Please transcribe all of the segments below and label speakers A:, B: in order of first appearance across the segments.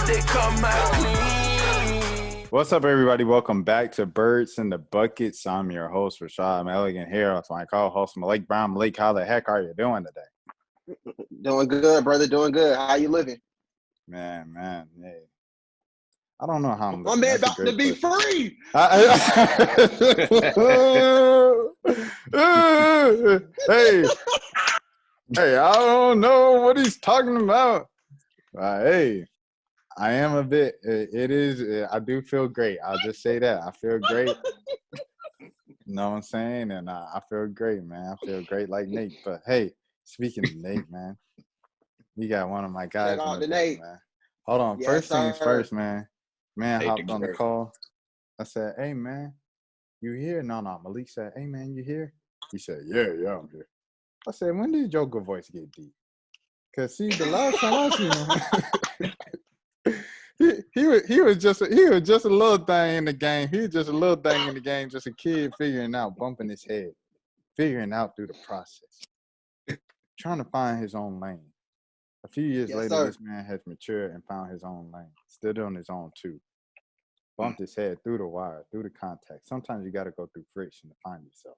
A: they come out clean.
B: What's up, everybody? Welcome back to Birds in the Buckets. I'm your host, Rashad. Milligan here with my co-host, Malik Brown. Malik, how the heck are you doing today?
C: Doing good, brother. Doing good. How you living?
B: Man, hey. I don't know how I'm
C: My
B: living.
C: man
B: That's
C: about to be free.
B: Hey, I don't know what he's talking about. Hey, I am a bit. It is. I do feel great. I'll just say that. I feel great. You know what I'm saying? And I feel great, man. I feel great like Nate. But, hey, speaking of Nate, man, we got one of my guys
C: Shout out
B: in the
C: to
B: bit,
C: Nate.
B: man. Hold on.
C: Yes,
B: First things
C: sir.
B: first, man. Man
D: Hey,
B: hopped on the
D: Garrett.
B: call. I said, hey, man, you here? No. Malik said, hey, man, you here? He said, yeah, I'm here. I said, when did Joker voice get deep? Because, see, the last time I seen him, he was just a little thing in the game. He was just a little thing in the game, just a kid figuring out, bumping his head, figuring out through the process, trying to find his own lane. A few years later,
C: sir.
B: this man has matured and found his own lane, stood on his own too. Bumped his head through the wire, through the contact. Sometimes you got to go through friction to find yourself.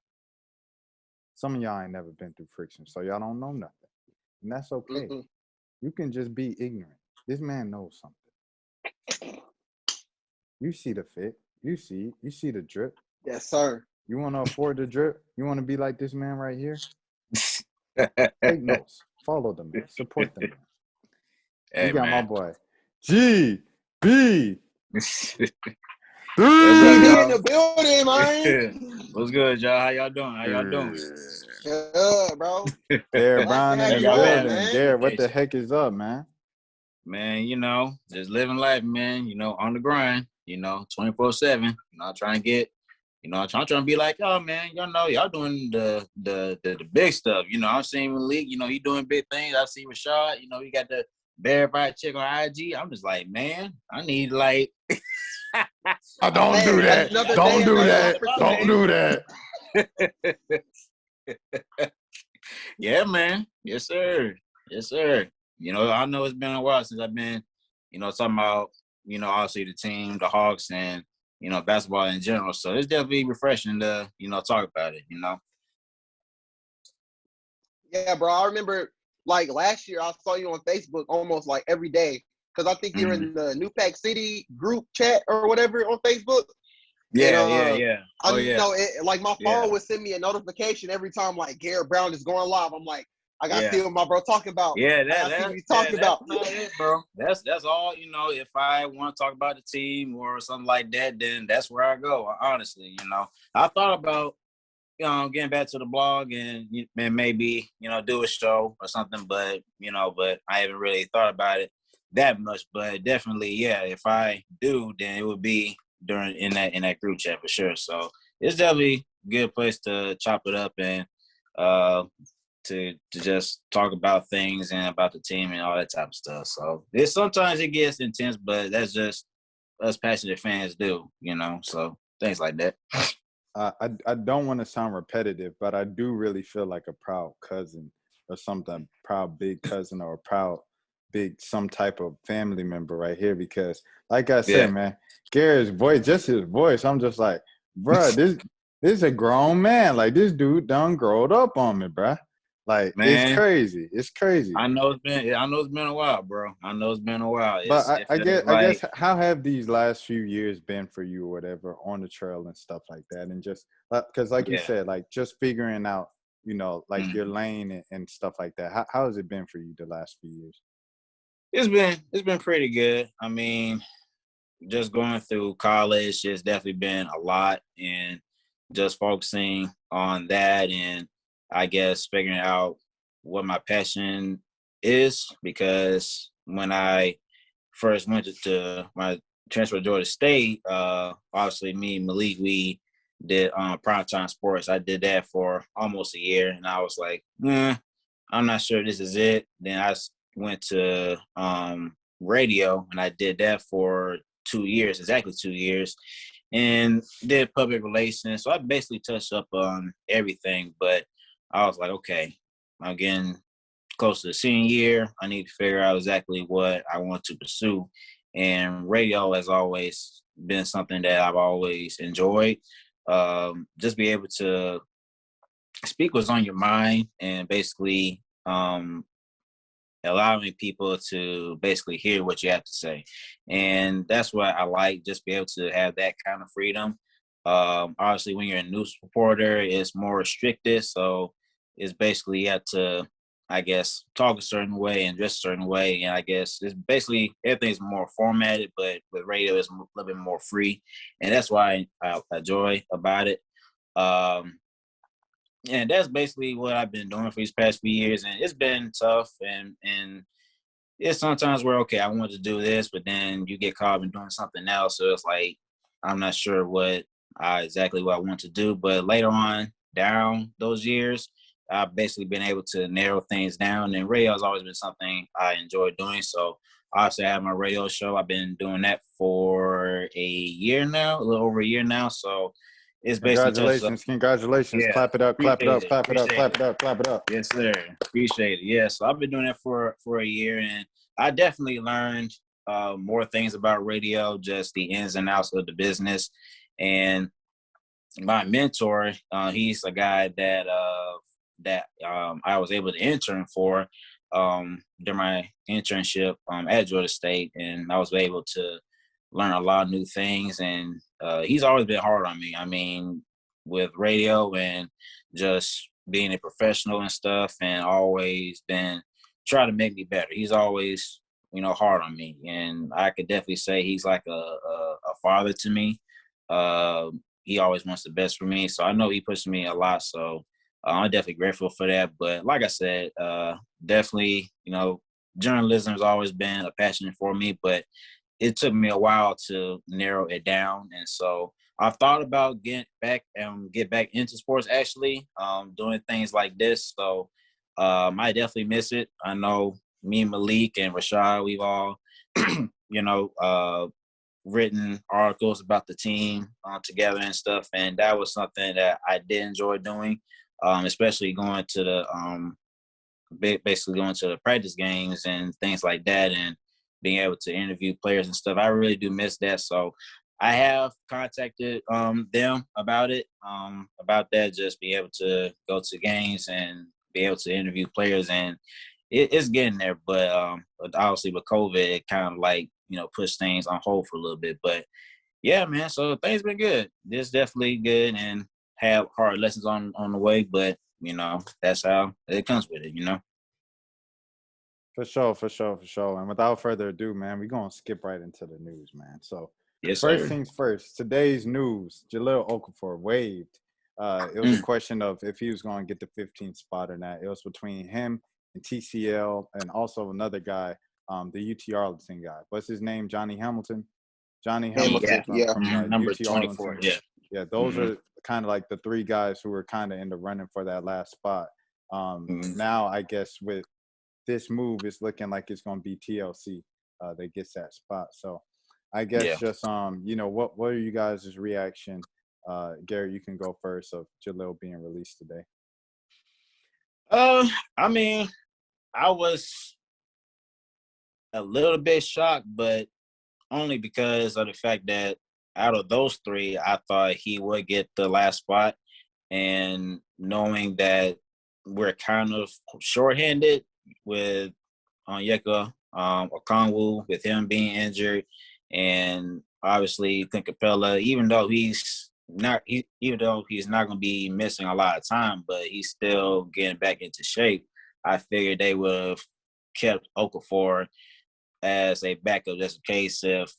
B: Some of y'all ain't never been through friction, so y'all don't know nothing. And that's okay.
C: Mm-mm.
B: You can just be ignorant. This man knows something. You see the fit. You see the drip.
C: Yes, sir.
B: You want to afford the drip? You want to be like this man right here? Take notes. Follow the man. Support the man.
D: Hey,
B: You got
D: man.
B: my boy. GB.
D: What's
C: We
D: up,
C: be
D: y'all?
C: in the building, man.
D: What's good, y'all? How y'all doing?
C: Good, bro.
B: Garrett
C: Glad
B: Brown
C: to
B: in
C: have
B: the
C: you on,
B: building.
C: man.
B: Garrett, what the heck is up, man?
D: Man, just living life, man. On the grind. 24/7. Trying to get. I'm trying to be like y'all, man. Y'all doing the big stuff. I'm seeing Malik. He doing big things. I see Rashad. He got the verified check on IG. I'm just like, man, I need like.
B: Don't
C: Hey,
B: do that.
C: another
B: Don't
C: day,
B: do
C: another
B: that.
C: opportunity.
B: Don't do that.
D: Yeah, man. Yes, sir. I know it's been a while since I've been, talking about, obviously the team, the Hawks, and, basketball in general. So it's definitely refreshing to, talk about it,
C: Yeah, bro. I remember, like, last year I saw you on Facebook almost, like, every day. Because I think you're in the New Pack City group chat or whatever on Facebook.
D: Yeah,
C: And,
D: yeah.
C: I know like my phone
D: Yeah.
C: would send me a notification every time like Garrett Brown is going live. I'm like, I gotta
D: Yeah.
C: see what my bro talking about.
D: Yeah,
C: I gotta see what he's talking about.
D: That's about it, bro. That's all. If I want to talk about the team or something like that, then that's where I go. Honestly, I thought about getting back to the blog and maybe do a show or something, but I haven't really thought about it that much. But definitely, yeah, if I do, then it would be in that group chat for sure. So it's definitely a good place to chop it up and to just talk about things and about the team and all that type of stuff. So sometimes it gets intense, but that's just us passionate fans do, so things like that.
B: I don't want to sound repetitive, but I do really feel like a proud cousin or something, proud big cousin or a proud big some type of family member right here because, like I said, man, Garrett's voice, just his voice, I'm just like, bruh, this is a grown man. Like, this dude done growed up on me, bruh. Like,
D: man,
B: it's crazy.
D: I know it's been a while, bro.
B: But I guess how have these last few years been for you or whatever on the trail and stuff like that? And just because like you said, like just figuring out, like your lane and stuff like that. How has it been for you the last few years?
D: It's been pretty good. I mean, just going through college has definitely been a lot and just focusing on that and I guess figuring out what my passion is because when I first went to my transfer to Georgia State, obviously me and Malik, we did primetime sports. I did that for almost a year and I was like, I'm not sure this is it. Then I went to radio and I did that for 2 years, exactly 2 years, and did public relations. So I basically touched up on everything, but I was like, okay, I'm getting close to the senior year. I need to figure out exactly what I want to pursue. And radio has always been something that I've always enjoyed. Just be able to speak what's on your mind and basically allowing people to basically hear what you have to say. And that's what I like, just be able to have that kind of freedom. Obviously, when you're a news reporter, it's more restricted. So it's basically you have to, I guess, talk a certain way and dress a certain way. And I guess it's basically everything's more formatted, but with radio, it's a little bit more free. And that's why I enjoy about it. And that's basically what I've been doing for these past few years. And it's been tough. And it's sometimes where, okay, I want to do this, but then you get caught in doing something else. So it's like, I'm not sure exactly what I want to do. But later on down those years, I've basically been able to narrow things down. And radio has always been something I enjoy doing. So obviously I have my radio show. I've been doing that for a year now, a little over a year now. So it's basically
B: Congratulations.
D: Yeah,
B: Clap it up, clap it up, clap it up, clap it up, clap it up.
D: Yes, sir. Appreciate it. Yeah, so I've been doing that for a year, and I definitely learned more things about radio, just the ins and outs of the business. And my mentor, he's a guy that I was able to intern for during my internship at Georgia State, and I was able to learn a lot of new things. And he's always been hard on me. I mean, with radio and just being a professional and stuff, and always been trying to make me better. He's always, hard on me, and I could definitely say he's like a father to me. He always wants the best for me, so I know he pushes me a lot. So I'm definitely grateful for that. But like I said, definitely, journalism has always been a passion for me, but it took me a while to narrow it down. And so I've thought about get back into sports, actually, doing things like this. So I definitely miss it. I know me and Malik and Rashad, we've all, written articles about the team together and stuff. And that was something that I did enjoy doing, especially going to the practice games and things like that, and being able to interview players and stuff. I really do miss that. So I have contacted them about it, about that, just being able to go to games and be able to interview players. And it's getting there. But obviously with COVID, it kind of like, pushed things on hold for a little bit. But yeah, man, so things been good. It's definitely good, and have hard lessons on the way. But, that's how it comes with it,
B: For sure. And without further ado, man, we're going to skip right into the news, man. So
D: yes,
B: first
D: sir.
B: things first, today's news, Jahlil Okafor waived. It was a question of if he was going to get the 15th spot or not. It was between him and TCL and also another guy, the UT Arlington guy. What's his name? Johnny Hamilton? Johnny Hamilton from
D: number
B: UT
D: 24,
B: Arlington. Yeah, those are kind of like the three guys who were kind of in the running for that last spot. Now, I guess with this move, it's looking like it's going to be TLC that gets that spot. So I guess just, what are you guys' reaction? Garrett, you can go first of Jahlil being released today.
D: I mean, I was a little bit shocked, but only because of the fact that out of those three, I thought he would get the last spot. And knowing that we're kind of shorthanded with Onyeka Okongwu, with him being injured, and obviously Clint Capella, even though he's not going to be missing a lot of time, but he's still getting back into shape. I figured they would have kept Okafor as a backup, just in case if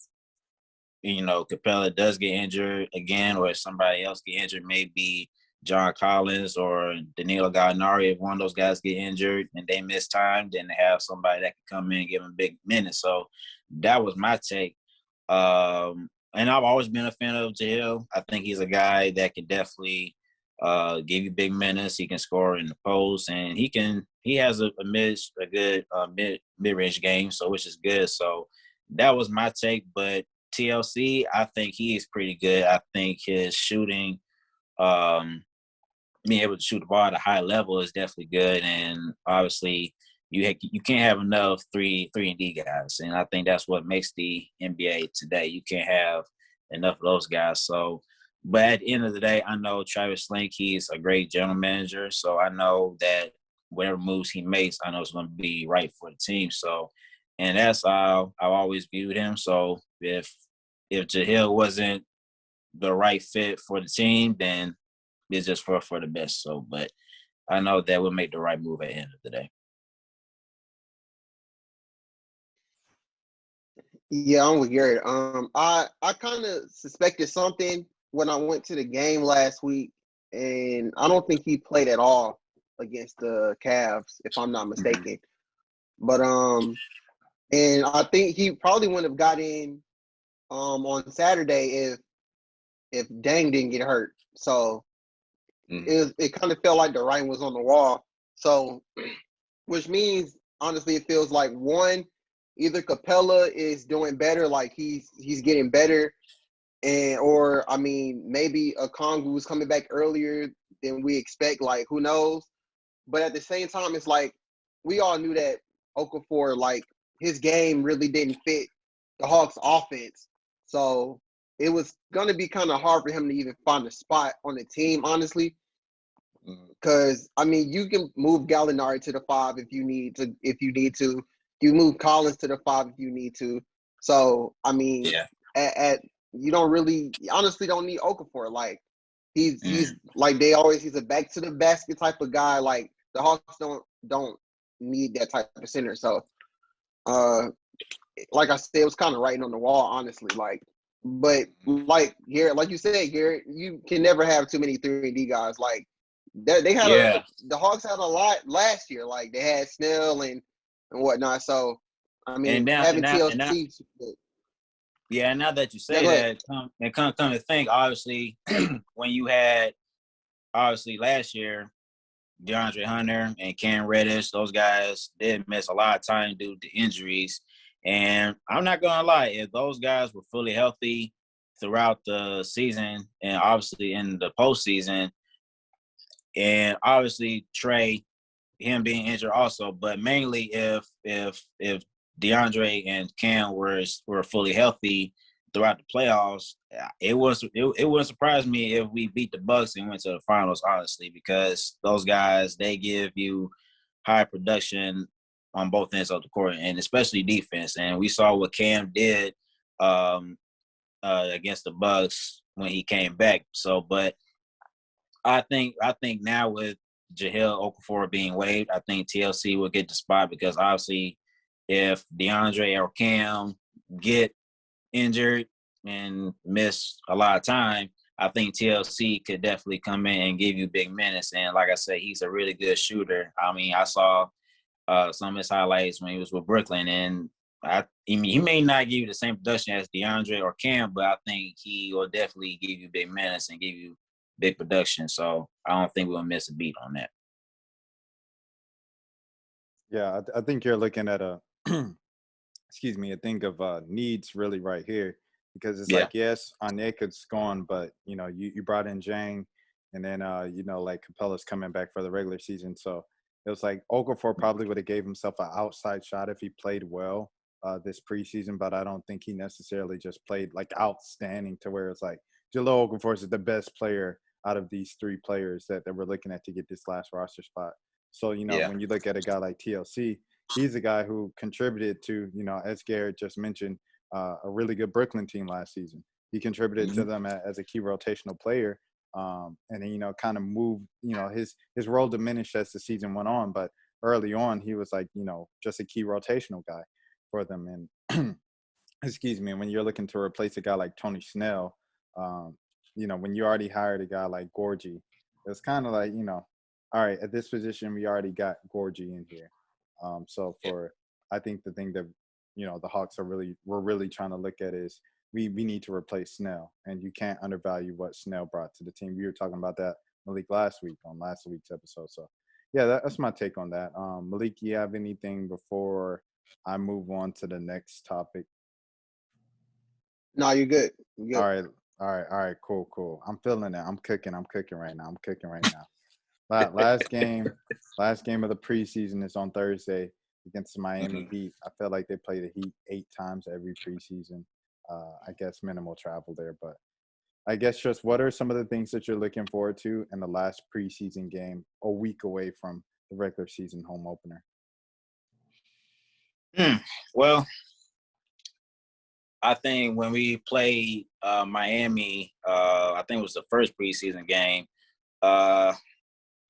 D: Capella does get injured again, or if somebody else get injured, maybe John Collins or Danilo Gallinari. If one of those guys get injured and they miss time, then they have somebody that can come in and give them big minutes. So that was my take. And I've always been a fan of Jahlil. I think he's a guy that can definitely give you big minutes. He can score in the post, and he has a good mid-range game, so which is good. So that was my take. But TLC, I think he is pretty good. I think his shooting, being able to shoot the ball at a high level is definitely good. And obviously you can't have enough 3-and-D guys, and I think that's what makes the NBA today. You can't have enough of those guys. So, but at the end of the day, I know Travis Slink, he's a great general manager, so I know that whatever moves he makes, I know it's going to be right for the team. So, and that's how I've always viewed him. So if Jahlil wasn't the right fit for the team, then it's just for the best. So, but I know that would make the right move at the end of the day.
C: Yeah, I'm with Garrett. I kind of suspected something when I went to the game last week, and I don't think he played at all against the Cavs, if I'm not mistaken. But and I think he probably wouldn't have got in on Saturday if Dang didn't get hurt. So it kind of felt like the writing was on the wall. So, which means honestly, it feels like one, either Capella is doing better, like he's getting better, or I mean maybe a Kongu is coming back earlier than we expect. Like who knows? But at the same time, it's like we all knew that Okafor, like his game really didn't fit the Hawks' offense, so it was gonna be kind of hard for him to even find a spot on the team, honestly. Because I mean, you can move Gallinari to the 5 if you need to. You move Collins to the 5 if you need to. So I mean, at you don't really, honestly, don't need Okafor. Like he's like he's a back to the basket type of guy. Like the Hawks don't need that type of center. So like I said, it was kind of writing on the wall, honestly. Like, but like Garrett, like you said, Garrett, you can never have too many 3-and-D guys. Like they had the Hawks had a lot last year. Like they had Snell and whatnot. So I mean, having TLC.
D: Yeah, now that you say that, come to think, obviously, when you had obviously last year, DeAndre Hunter and Cam Reddish, those guys did miss a lot of time due to injuries. And I'm not gonna lie, if those guys were fully healthy throughout the season and obviously in the postseason, and obviously Trey, him being injured also, but mainly if DeAndre and Cam were fully healthy throughout the playoffs, it wouldn't surprise me if we beat the Bucks and went to the finals, honestly, because those guys, they give you high production on both ends of the court, and especially defense. And we saw what Cam did against the Bucks when he came back. So, but I think now with Jahlil Okafor being waived, I think TLC will get the spot because obviously if DeAndre or Cam get injured and miss a lot of time, I think TLC could definitely come in and give you big minutes. And like I said, he's a really good shooter. I mean, I saw some of his highlights when he was with Brooklyn, and I mean, he may not give you the same production as DeAndre or Cam, but I think he will definitely give you big minutes and give you big production. So I don't think we'll miss a beat on that.
B: Yeah, I think you're looking at a excuse me, a thing of needs really right here, because it's like, yes, Onyeka's gone, but you brought in Jang, and then like Capella's coming back for the regular season, so it was like Okafor probably would have gave himself an outside shot if he played well this preseason, but I don't think he necessarily just played like outstanding to where it's like Jahlil Okafor is the best player out of these 3 players that we're looking at to get this last roster spot. So when you look at a guy like TLC, he's a guy who contributed to, as Garrett just mentioned, a really good Brooklyn team last season. He contributed to them as a key rotational player, and then, kind of moved, his role diminished as the season went on. But early on, he was like, just a key rotational guy for them. And excuse me, when you're looking to replace a guy like Tony Snell, when you already hired a guy like Gorgie, it's kind of like, all right, at this position, we already got Gorgie in here. I think the thing that, the Hawks we're really trying to look at is we need to replace Snell, and you can't undervalue what Snell brought to the team. We were talking about that, Malik, last week on last week's episode. So, yeah, that's my take on that. Malik, you have anything before I move on to the next topic?
C: No, you're good.
B: All right, cool. I'm feeling it. I'm cooking right now. Last game of the preseason is on Thursday. against the Miami
D: Mhm.
B: Heat. I feel like they play the Heat 8 times every preseason. I guess minimal travel there, but I guess just what are some of the things that you're looking forward to in the last preseason game, a week away from the regular season home opener?
D: Well, I think when we played Miami, I think it was the first preseason game. Uh,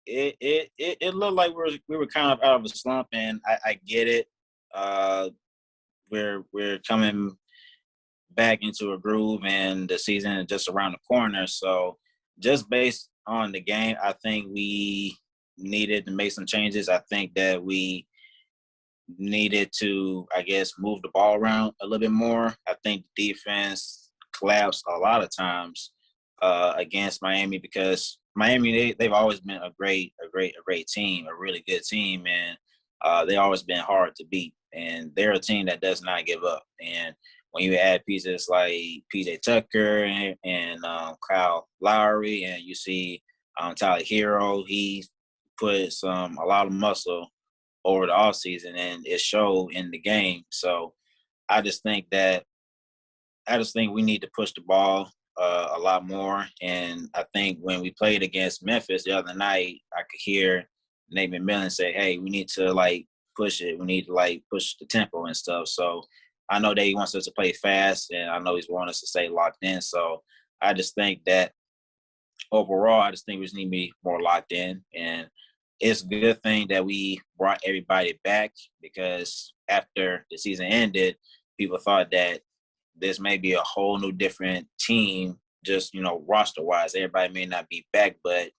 D: it looked like we were kind of out of a slump, and I get it. Uh, we're coming back into a groove, and the season is just around the corner. So, just based on the game, I think we needed to make some changes. I think that we needed to, I guess, move the ball around a little bit more. I think the defense collapsed a lot of times against Miami because Miami they've always been a great team, a really good team, and they always been hard to beat. And they're a team that does not give up. And when you add pieces like PJ Tucker and Kyle Lowry, and you see Tyler Hero, he put a lot of muscle over the offseason, and it showed in the game. So I just think we need to push the ball a lot more. And I think when we played against Memphis the other night, I could hear Nate McMillan say, "Hey, we need to push it. We need to push the tempo and stuff." So I know that he wants us to play fast, and I know he's wanting us to stay locked in. So I just think that overall, I just think we just need to be more locked in. And it's a good thing that we brought everybody back because after the season ended, people thought that this may be a whole new different team, just, roster wise. Everybody may not be back, but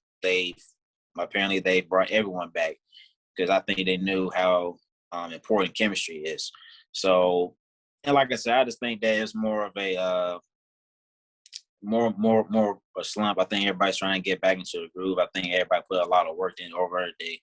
D: apparently they brought everyone back because I think they knew how important chemistry is. So, and like I said, I just think that it's more of a more a slump. I think everybody's trying to get back into the groove. I think everybody put a lot of work in over the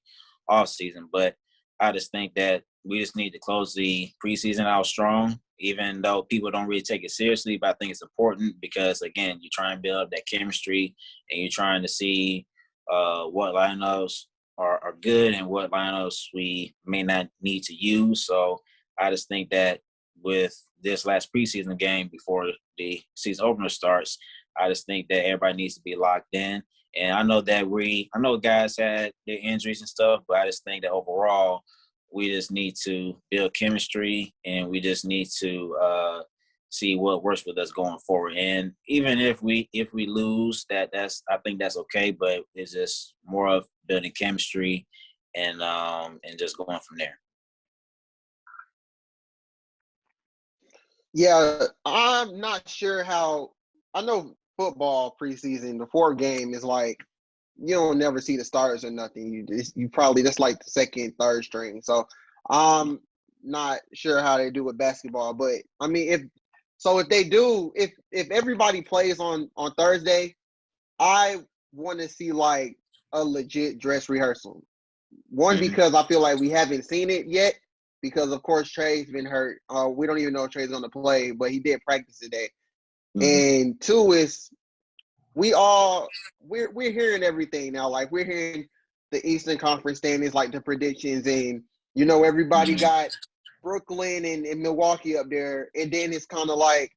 D: off season, but I just think that we just need to close the preseason out strong, even though people don't really take it seriously. But I think it's important because again, you try and build up that chemistry, and you're trying to see what lineups are good and what lineups we may not need to use. So I just think that with this last preseason game before the season opener starts, I just think that everybody needs to be locked in. And I know guys had their injuries and stuff, but I just think that overall we just need to build chemistry, and we just need to see what works with us going forward. And even if we lose, I think that's okay. But it's just more of building chemistry and just going from there.
C: Yeah, I'm not sure how. I know football preseason, the fourth game is like you don't never see the starters or nothing. You probably just like the second, third string. So I'm not sure how they do with basketball, but I mean if they do, if everybody plays on Thursday, I want to see like a legit dress rehearsal. One,
D: Mm-hmm.
C: because I feel like we haven't seen it yet. Because of course Trey's been hurt. We don't even know if Trey's going to play, but he did practice today.
D: Mm-hmm.
C: And two is we're hearing everything now. Like we're hearing the Eastern Conference standings, like the predictions, and everybody got Brooklyn and Milwaukee up there, and then it's kind of like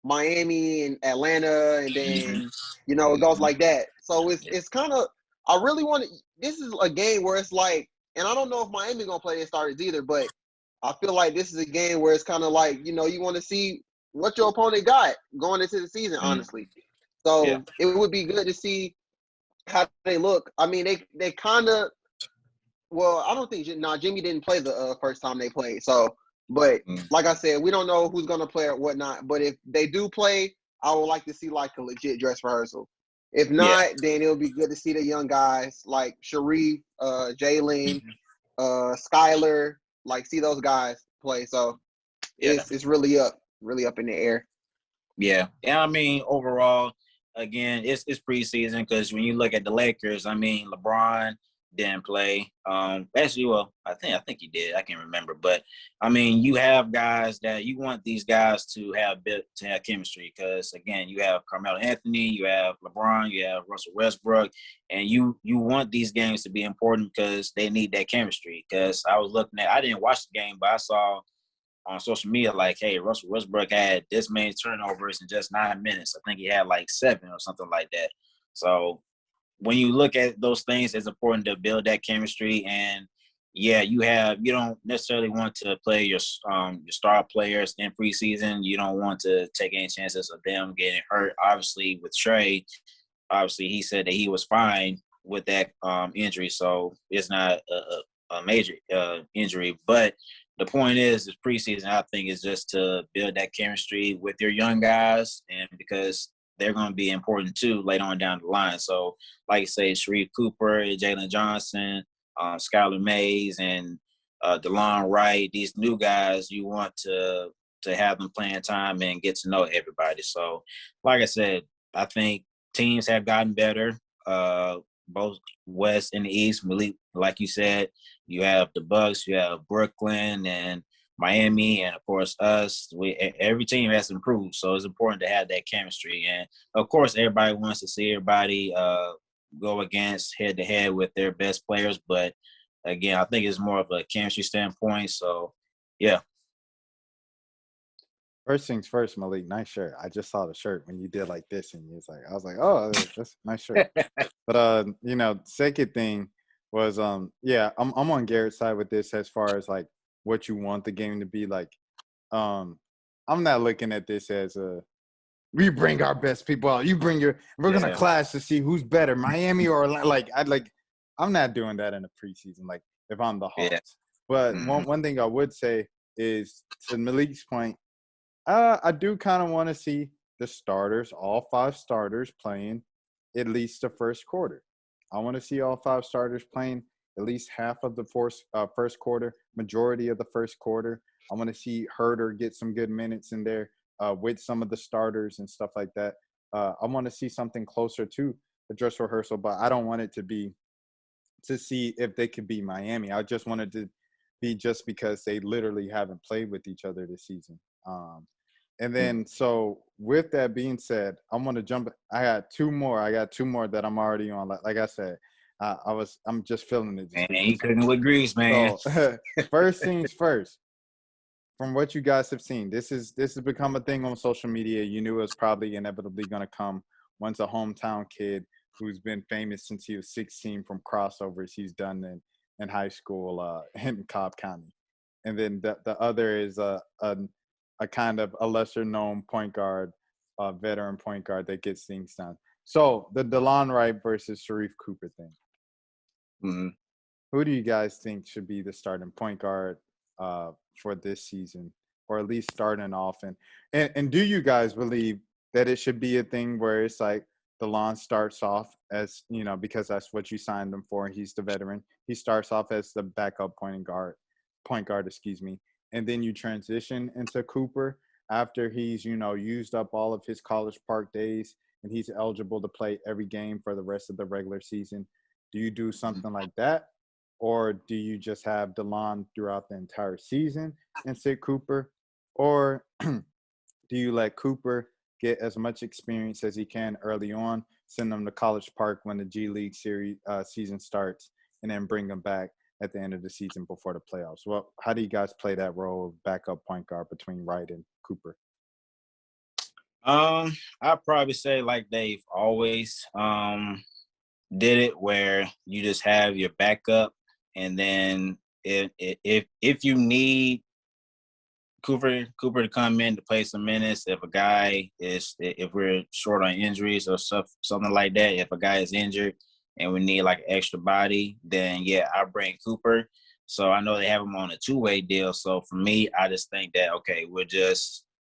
C: Miami and Atlanta, and then it goes like that. So it's kind of I really want to. This is a game where it's like, and I don't know if Miami's gonna play their starters either, but I feel like this is a game where it's kind of like you want to see what your opponent got going into the season, honestly.
D: Yeah.
C: So it would be good to see how they look. I mean, they kind of. Well, I don't think Jimmy didn't play the first time they played. So, but like I said, we don't know who's gonna play or whatnot. But if they do play, I would like to see like a legit dress rehearsal. If
D: Yeah.
C: not, then it'll be good to see the young guys like Sharife, Jalen, Skyler, like see those guys play. So
D: Yeah.
C: it's really up in the air.
D: Yeah. I mean, overall, again, it's preseason because when you look at the Lakers, I mean, LeBron didn't play. Actually, well, I think he did. I can't remember, but I mean, you have guys that you want these guys to have chemistry because again, you have Carmelo Anthony, you have LeBron, you have Russell Westbrook, and you want these games to be important because they need that chemistry. Because I didn't watch the game, but I saw on social media like, hey, Russell Westbrook had this many turnovers in just 9 minutes. I think he had like 7 or something like that. So when you look at those things, it's important to build that chemistry. And yeah, you don't necessarily want to play your star players in preseason. You don't want to take any chances of them getting hurt. Obviously, with Trey, he said that he was fine with that injury, so it's not a major injury. But the point is preseason, I think, is just to build that chemistry with your young guys, and because they're going to be important too later on down the line. So, like I say, Sharife Cooper, Jalen Johnson, Skylar Mays, and Delon Wright, these new guys, you want to have them playing time and get to know everybody. So, like I said, I think teams have gotten better, both West and the East. Malik, like you said, you have the Bucks, you have Brooklyn and Miami, and of course us. Every team has improved, so it's important to have that chemistry. And of course, everybody wants to see everybody go against head-to-head with their best players. But again, I think it's more of a chemistry standpoint. So, yeah.
B: First things first, Malik, nice shirt. I just saw the shirt when you did like this, and I was like, oh, that's a nice shirt. But second thing was, I'm on Garrett's side with this as far as like what you want the game to be like. I'm not looking at this as we bring our best people out. We're gonna clash to see who's better, Miami or I'm not doing that in the preseason. Like if I'm the Hawks, but one thing I would say is to Malik's point. I do kind of want to see the starters, all 5 starters, playing at least the first quarter. I want to see all 5 starters playing at least half of the first quarter, majority of the first quarter. I want to see Herder get some good minutes in there with some of the starters and stuff like that. I want to see something closer to a dress rehearsal, but I don't want it to be to see if they could be Miami. I just wanted to be just because they literally haven't played with each other this season. And then, so with that being said, I'm going to jump. I got two more that I'm already on. Like I said, I'm just feeling it.
D: Man, you cooking with grease, man.
B: So, first things first, from what you guys have seen, this has become a thing on social media. You knew it was probably inevitably going to come once a hometown kid who's been famous since he was 16 from crossovers he's done in high school in Cobb County. And then the other is a kind of a lesser known point guard, veteran point guard that gets things done. So the Delon Wright versus Sharife Cooper thing.
D: Mm-hmm.
B: Who do you guys think should be the starting point guard for this season, or at least starting off? And do you guys believe that it should be a thing where it's like Delon starts off as, because that's what you signed him for, and he's the veteran. He starts off as the backup point guard, and then you transition into Cooper after he's, used up all of his College Park days and he's eligible to play every game for the rest of the regular season. Do you do something like that? Or do you just have Delon throughout the entire season and sit Cooper? Or do you let Cooper get as much experience as he can early on, send him to College Park when the G League series season starts, and then bring him back at the end of the season before the playoffs? Well, how do you guys play that role of backup point guard between Wright and Cooper?
D: I'd probably say like they've always did it, where you just have your backup, and then if you need Cooper to come in to play some minutes, if we're short on injuries or something like that, if a guy is injured and we need like an extra body, then I bring Cooper. So I know they have him on a 2-way deal. So for me, I just think that, okay,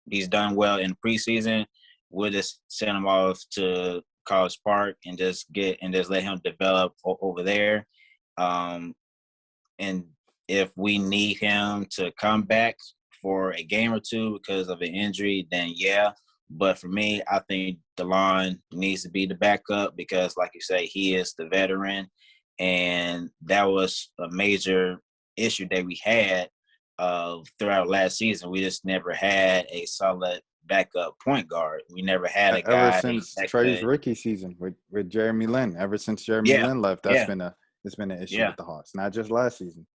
D: he's done well in preseason. We'll just send him off to College Park and just let him develop over there. And if we need him to come back for a game or two because of an injury, then But for me, I think Delon needs to be the backup because, like you say, he is the veteran. And that was a major issue that we had throughout last season. We just never had a solid backup point guard. We never had a
B: Ever
D: guy
B: since
D: that
B: Trey's
D: could.
B: rookie season with Jeremy Lin. Ever since Jeremy
D: Yeah,
B: Lin left,
D: yeah,
B: it's been an issue
D: yeah,
B: with the Hawks. Not just last season.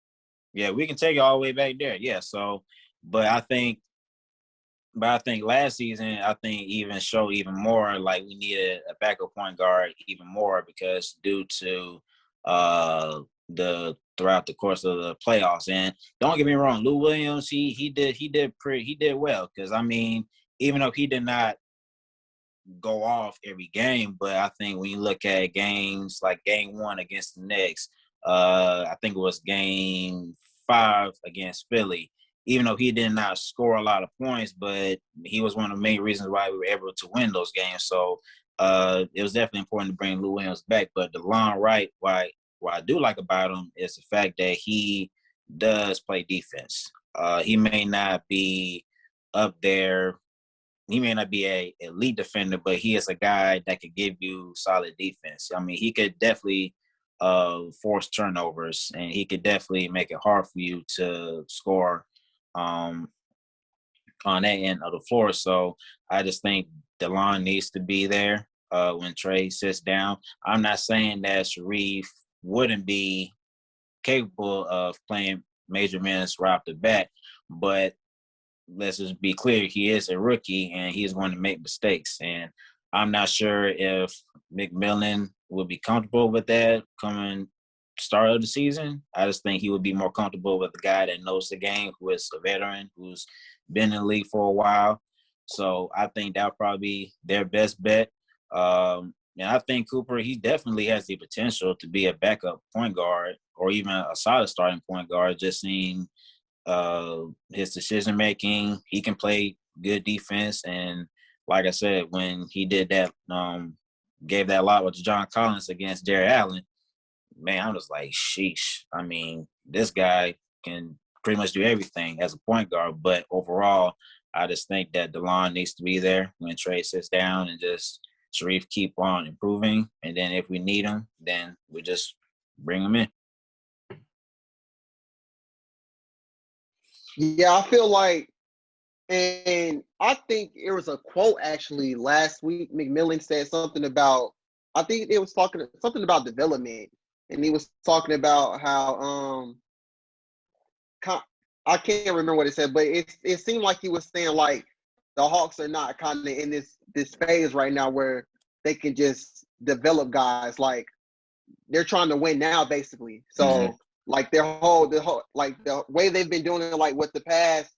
D: yeah. We can take it all the way back there. Yeah. So, but I think last season, I think even showed even more like we needed a backup point guard even more because due to the throughout the course of the playoffs. And don't get me wrong, Lou Williams, he did well because I mean, even though he did not go off every game, but I think when you look at games like game 1 against the Knicks, I think it was game 5 against Philly. Even though he did not score a lot of points, but he was one of the main reasons why we were able to win those games. So it was definitely important to bring Lou Williams back. But Delon Wright, what I do like about him is the fact that he does play defense. He may not be up there. He may not be a elite defender, but he is a guy that could give you solid defense. I mean, he could definitely force turnovers, and he could definitely make it hard for you to score on that end of the floor. So I just think DeLon needs to be there when Trey sits down. I'm not saying that Sharife wouldn't be capable of playing major minutes right off the bat, but let's just be clear, he is a rookie and he's going to make mistakes. And I'm not sure if McMillan would be comfortable with that coming start of the season. I just think he would be more comfortable with a guy that knows the game, who is a veteran, who's been in the league for a while. So I think that'll probably be their best bet. And I think Cooper, he definitely has the potential to be a backup point guard or even a solid starting point guard, just seeing his decision making. He can play good defense, and like I said, when he did that, gave that lot with John Collins against Jared Allen, man, I'm just like, sheesh. I mean, this guy can pretty much do everything as a point guard, but overall, I just think that DeLon needs to be there when Trey sits down and just Sharife keep on improving, and then if we need him, then we just bring him in.
C: Yeah, I feel like, and I think it was a quote actually last week. McMillan said something about, I think it was talking something about development, and he was talking about how I can't remember what it said, but it seemed like he was saying like the Hawks are not kind of in this phase right now where they can just develop guys. Like they're trying to win now, basically. So like the whole like the way they've been doing it, like with the past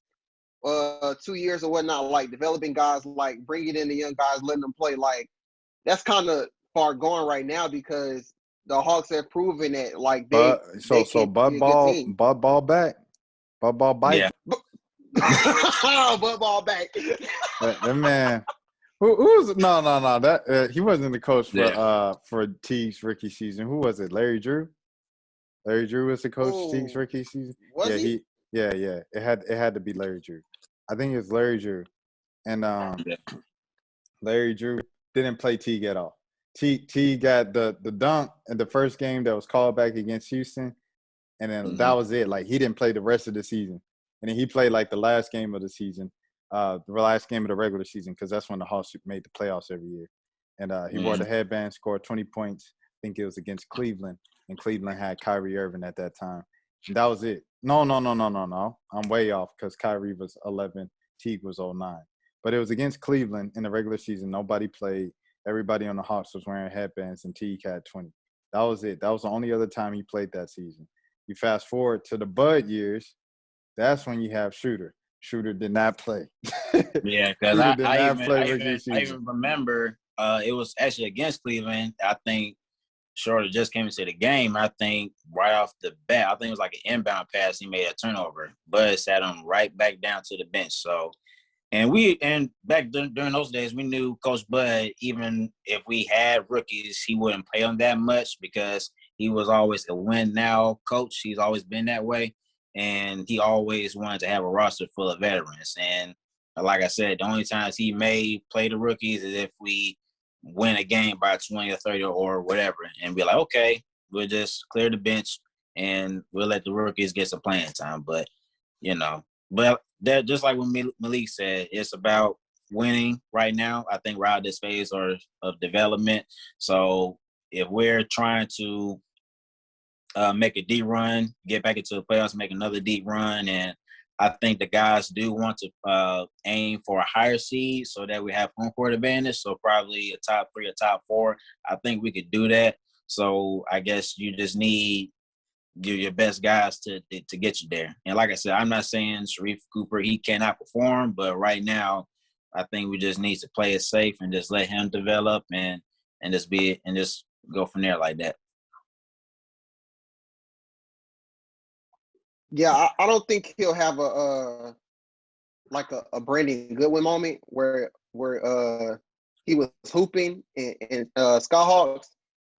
C: 2 years or whatnot, like developing guys, like bringing in the young guys, letting them play, like that's kind of far gone right now because the Hawks have proven that like they can be a good team.
B: Bud Ball back. Bud Ball bite.
D: Yeah.
C: Bud Ball back.
B: That man. Who's no that he wasn't the coach for Teague's rookie season. Who was it? Larry Drew? Larry Drew was the coach Teague's rookie season.
C: Was he?
B: Yeah. It had to be Larry Drew. I think it's Larry Drew. And Larry Drew didn't play Teague at all. Teague got the dunk in the first game that was called back against Houston. And then that was it. Like he didn't play the rest of the season. And then he played like the last game of the season. The last game of the regular season, because that's when the Hawks made the playoffs every year. And he wore the headband, scored 20 points. I think it was against Cleveland, and Cleveland had Kyrie Irving at that time. And that was it. No. I'm way off because Kyrie was 11, Teague was 09. But it was against Cleveland in the regular season. Nobody played. Everybody on the Hawks was wearing headbands, and Teague had 20. That was it. That was the only other time he played that season. You fast forward to the Bud years, that's when you have Shooter. Shooter did not play.
D: Yeah, because I even remember it was actually against Cleveland. I think Shorter just came into the game. I think right off the bat, I think it was like an inbound pass. He made a turnover. Bud sat him right back down to the bench. So, and back during those days, we knew Coach Bud, even if we had rookies, he wouldn't play them that much because he was always a win now coach. He's always been that way. And he always wanted to have a roster full of veterans. And like I said, the only times he may play the rookies is if we win a game by 20 or 30 or whatever. And be like, okay, we'll just clear the bench and we'll let the rookies get some playing time. But, but that just like what Malik said, it's about winning right now. I think we're out this phase of development. So if we're trying to make a deep run, get back into the playoffs, make another deep run, and I think the guys do want to aim for a higher seed so that we have home court advantage. So probably a top 3 or top 4. I think we could do that. So I guess you just need your best guys to get you there. And like I said, I'm not saying Sharife Cooper, he cannot perform, but right now I think we just need to play it safe and just let him develop and just go from there like that.
C: Yeah, I don't think he'll have a Brandon Goodwin moment where he was hooping in Skyhawks,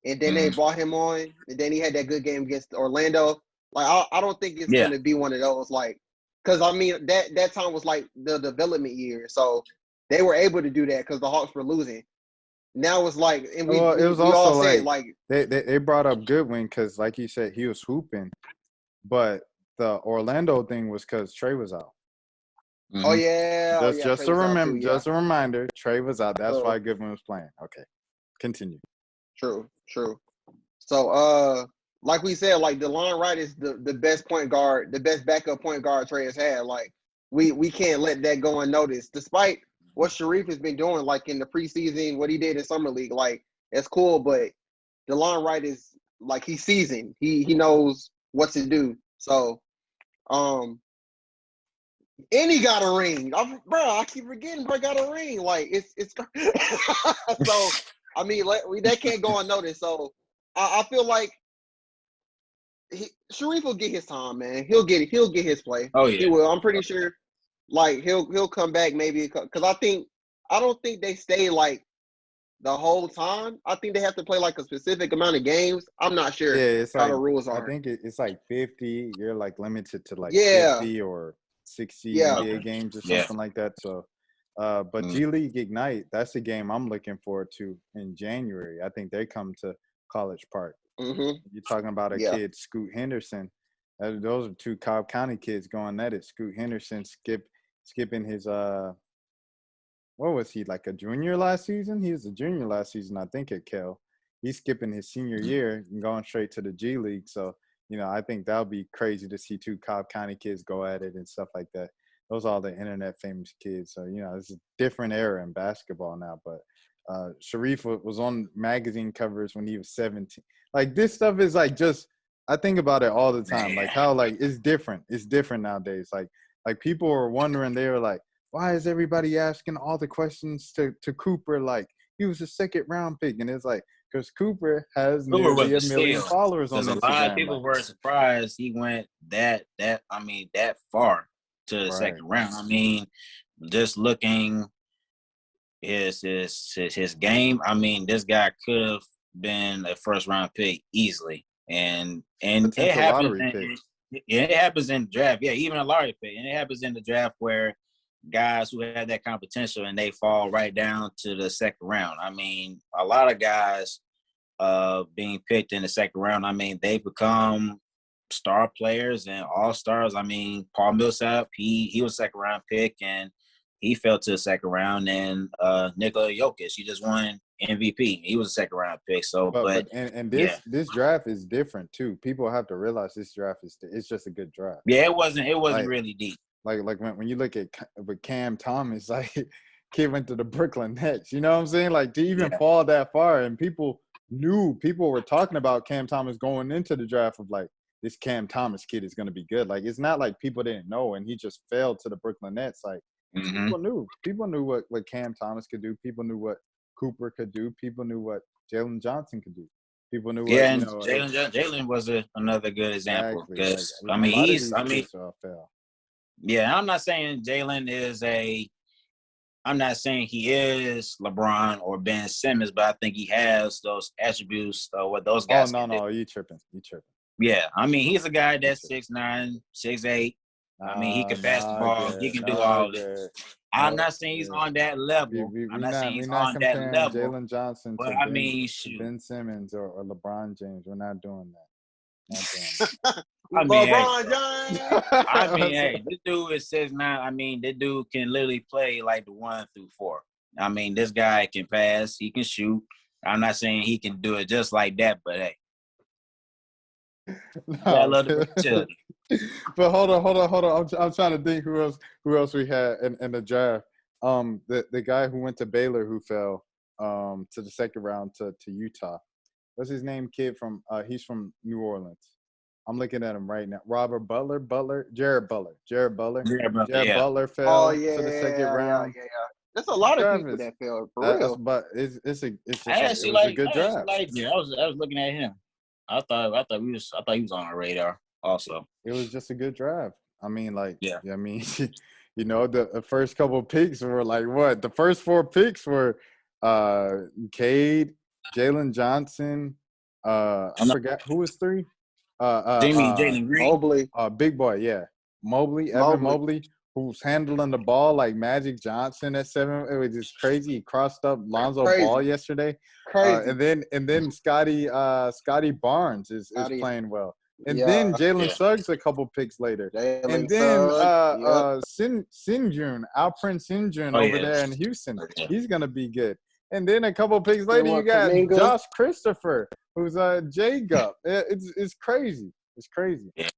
C: and then they brought him on, and then he had that good game against Orlando. Like I don't think it's gonna be one of those, like, because I mean that time was like the development year, so they were able to do that because the Hawks were losing. Now it's like, and we
B: also
C: all said like
B: they brought up Goodwin because, like you said, he was hooping, but the Orlando thing was because Trey was out.
C: Mm-hmm. Oh yeah,
B: just to remember, just a reminder, Trey was out. That's why Goodwin was playing. Okay, continue.
C: True. So, like we said, like Delon Wright is the best point guard, the best backup point guard Trey has had. Like we can't let that go unnoticed, despite what Sharife has been doing, like in the preseason, what he did in summer league. Like it's cool, but Delon Wright is like he's seasoned. He knows what to do. So, and he got a ring, bro. I keep forgetting, bro. Got a ring. Like it's so. I mean, that can't go unnoticed. So I feel like Sharife will get his time, man. He'll get it. He'll get his play.
D: Oh yeah,
C: he will. I'm pretty sure. Like he'll come back maybe because I don't think they stay like the whole time. I think they have to play like a specific amount of games. I'm not sure
B: it's
C: how
B: like,
C: the rules are.
B: I think it's like 50. You're like limited to like 50 or 60 NBA games or something like that. So, but G League Ignite, that's the game I'm looking forward to in January. I think they come to College Park.
C: Mm-hmm.
B: You're talking about a kid, Scoot Henderson. Those are 2 Cobb County kids going at it. Scoot Henderson skipping his what was he, like a junior last season? He was a junior last season, I think, at Cal. He's skipping his senior year and going straight to the G League. So, I think that'll be crazy to see 2 Cobb County kids go at it and stuff like that. Those are all the internet famous kids. So, it's a different era in basketball now. But Sharife was on magazine covers when he was 17. Like, this stuff is like just – I think about it all the time. Like, how, like, it's different. It's different nowadays. Like people are wondering, they were like, why is everybody asking all the questions to Cooper? Like, he was a 2nd-round pick. And it's like, because Cooper has nearly 1 million followers on Instagram.
D: A lot of people were surprised he went that far to the 2nd round. I mean, just looking his game, I mean, this guy could have been a 1st-round pick easily. And it happens. It happens in the draft. Yeah, even a lottery pick. And it happens in the draft where guys who have that kind of potential and they fall right down to the 2nd round. I mean, a lot of guys being picked in the 2nd round, I mean, they become star players and all-stars. I mean, Paul Millsap, he was 2nd-round pick and he fell to the 2nd round. And Nikola Jokic, he just won MVP. He was a 2nd-round pick. So,
B: this draft is different too. People have to realize this draft it's just a good draft.
D: Yeah, it wasn't really deep.
B: Like when you look at with Cam Thomas, like kid went to the Brooklyn Nets. You know what I'm saying? Like to even fall that far, and people were talking about Cam Thomas going into the draft of like, this Cam Thomas kid is going to be good. Like it's not like people didn't know, and he just fell to the Brooklyn Nets. Like people knew what Cam Thomas could do. People knew what Cooper could do. People knew what Jalen Johnson could do. People knew what
D: Jalen was another good example because Yeah, I'm not saying Jalen I'm not saying he is LeBron or Ben Simmons, but I think he has those attributes, what those guys
B: no, you tripping.
D: Yeah, I mean, he's a guy that's 6'9", 6'8", I mean, he can pass the
B: Nah,
D: ball. He
B: good.
D: can do
B: No,
D: all this.
B: good.
D: I'm
B: No,
D: not saying he's
B: good.
D: on that level. I'm not saying
B: We
D: he's
B: not
D: on that
B: comparing
D: level.
B: Jalen Johnson
D: But
B: to
D: I mean, shoot.
B: Ben Simmons or LeBron James. We're not doing that. Not doing that.
D: I mean, hey.
C: LeBron James.
D: I mean, hey, this dude is 6'9". I mean, this dude can literally play like the 1 through 4. I mean, this guy can pass. He can shoot. I'm not saying he can do it just like that, but hey. I love the versatility.
B: But hold on. I'm trying to think who else we had in the draft. The guy who went to Baylor who fell to the second round to Utah. What's his name? Kid from he's from New Orleans. I'm looking at him right now. Jared Butler.
D: Jared Butler,
B: Jared
D: yeah.
B: Butler fell
C: Oh yeah,
B: to the second round.
C: yeah. There's a lot of people
B: Travis,
C: that failed for real.
B: but it's just
D: I
B: it was a good draft.
D: Yeah, I was looking at him. I thought he was on our radar also.
B: It was just a good draft. I mean, like,
D: yeah.
B: I mean, you know, the first couple of picks were like what? The first 4 picks were Cade, Jalen Johnson. I forgot who was 3.
D: Jalen Green.
C: Mobley.
B: Big boy, yeah. Evan Mobley, who's handling the ball like Magic Johnson at 7. It was just crazy. He crossed up Lonzo Ball yesterday.
C: Crazy.
B: And then Scotty Barnes is playing well. And then Jalen Suggs a couple picks later. And then Sinjun, Alprin Sinjun over there in Houston. He's gonna be good. And then a couple picks later, you got Josh Christopher, who's J-Gup. It's crazy. It's crazy.
D: Yeah.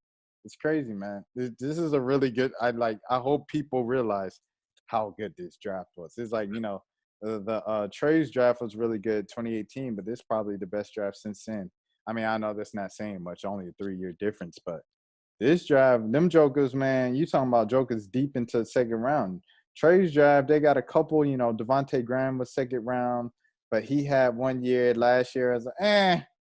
B: It's crazy, man. This is a really good. I hope people realize how good this draft was. It's like, you know, the Trey's draft was really good, 2018, but this is probably the best draft since then. I mean, I know that's not saying much, only a 3-year difference, but this draft, them jokers, man, you talking about jokers deep into the second round. Trey's draft, they got a couple, you know, Devontae Graham was second round, but he had 1 year last year as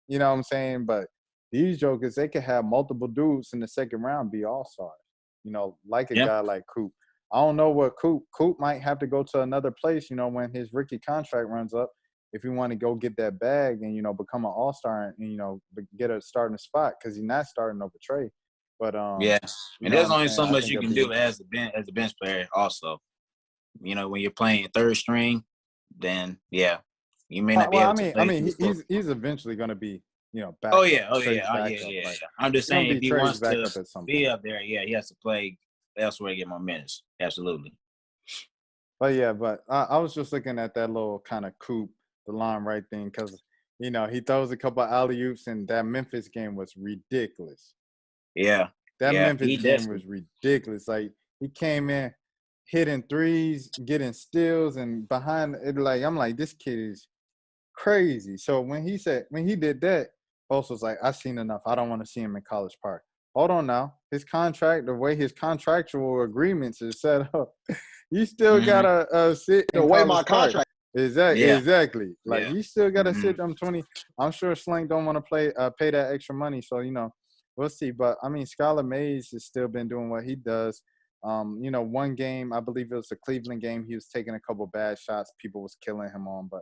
B: you know what I'm saying? But these jokers, they could have multiple dudes in the second round be all-stars, you know, like a guy like Coop. I don't know what Coop might have to go to another place, you know, when his rookie contract runs up, if he want to go get that bag and, you know, become an all-star and, you know, get a starting spot because he's not starting over Trey. But
D: and there's only so much you can do as a bench player also. You know, when you're playing third string, then you may not be able to play.
B: I mean, he's eventually going to be, you know, back.
D: Yeah. I'm just saying if he wants to be up there, he has to play elsewhere to get more minutes. Absolutely.
B: But I was just looking at that little kind of Coop, Delon Wright thing, because, you know, he throws a couple of alley-oops, and that Memphis game was ridiculous.
D: Yeah.
B: That Memphis game was ridiculous. Like, he came in hitting threes, getting steals, and behind it, like, I'm like, this kid is crazy. So when he did that, Post was like, I've seen enough. I don't want to see him in College Park. Hold on now. His contract, the way his contractual agreements is set up, you still gotta sit in
C: way my
B: Park.
C: contract.
B: Exactly. Like you still gotta sit them 20. I'm sure Slang don't want to pay that extra money. So, you know, we'll see. But I mean, Skylar Mays has still been doing what he does. You know, one game, I believe it was the Cleveland game, he was taking a couple bad shots. People was killing him on, but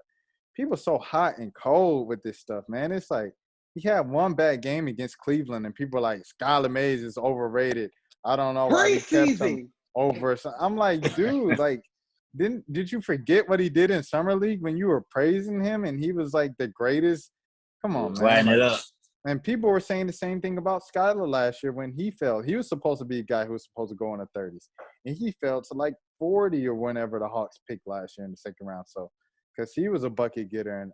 B: people are so hot and cold with this stuff, man. It's like he had one bad game against Cleveland, and people are like, Skylar Mays is overrated. I don't know why he kept him over. So I'm like, dude, like, did you forget what he did in Summer League when you were praising him and he was like the greatest? Come on, man.
D: Lighten it up.
B: And people were saying the same thing about Skylar last year when he fell. He was supposed to be a guy who was supposed to go in the 30s. And he fell to like 40 or whenever the Hawks picked last year in the second round. So, because he was a bucket getter and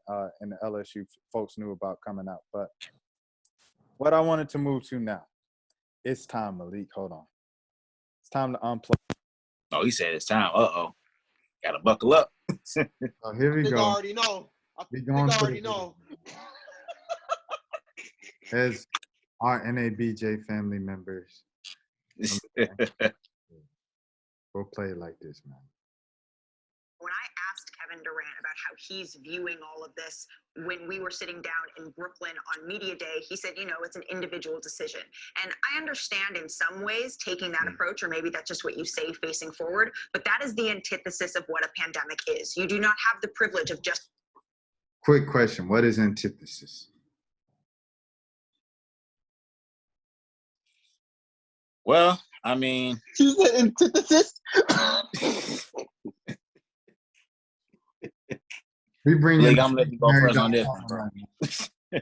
B: the LSU folks knew about coming out. But what I wanted to move to now, it's time, Malik. Hold on. It's time to unplug.
D: Oh, he said it's time. Got to buckle up.
B: Oh, here we go.
C: I already know. I already know.
B: As our NABJ family members, we'll play it like this, man.
A: When I asked Kevin Durant about how he's viewing all of this when we were sitting down in Brooklyn on Media Day, he said, you know, it's an individual decision. And I understand in some ways taking that approach, or maybe that's just what you say facing forward, but that is the antithesis of what a pandemic is. You do not have the privilege of just.
B: Quick question. What is antithesis?
D: Well, I mean,
C: She's the antithesis.
B: We bring
D: Malik,
B: in
D: I'm letting you go
B: Mary
D: first on
B: John
D: this
B: Palmer
D: one, bro.
B: right now.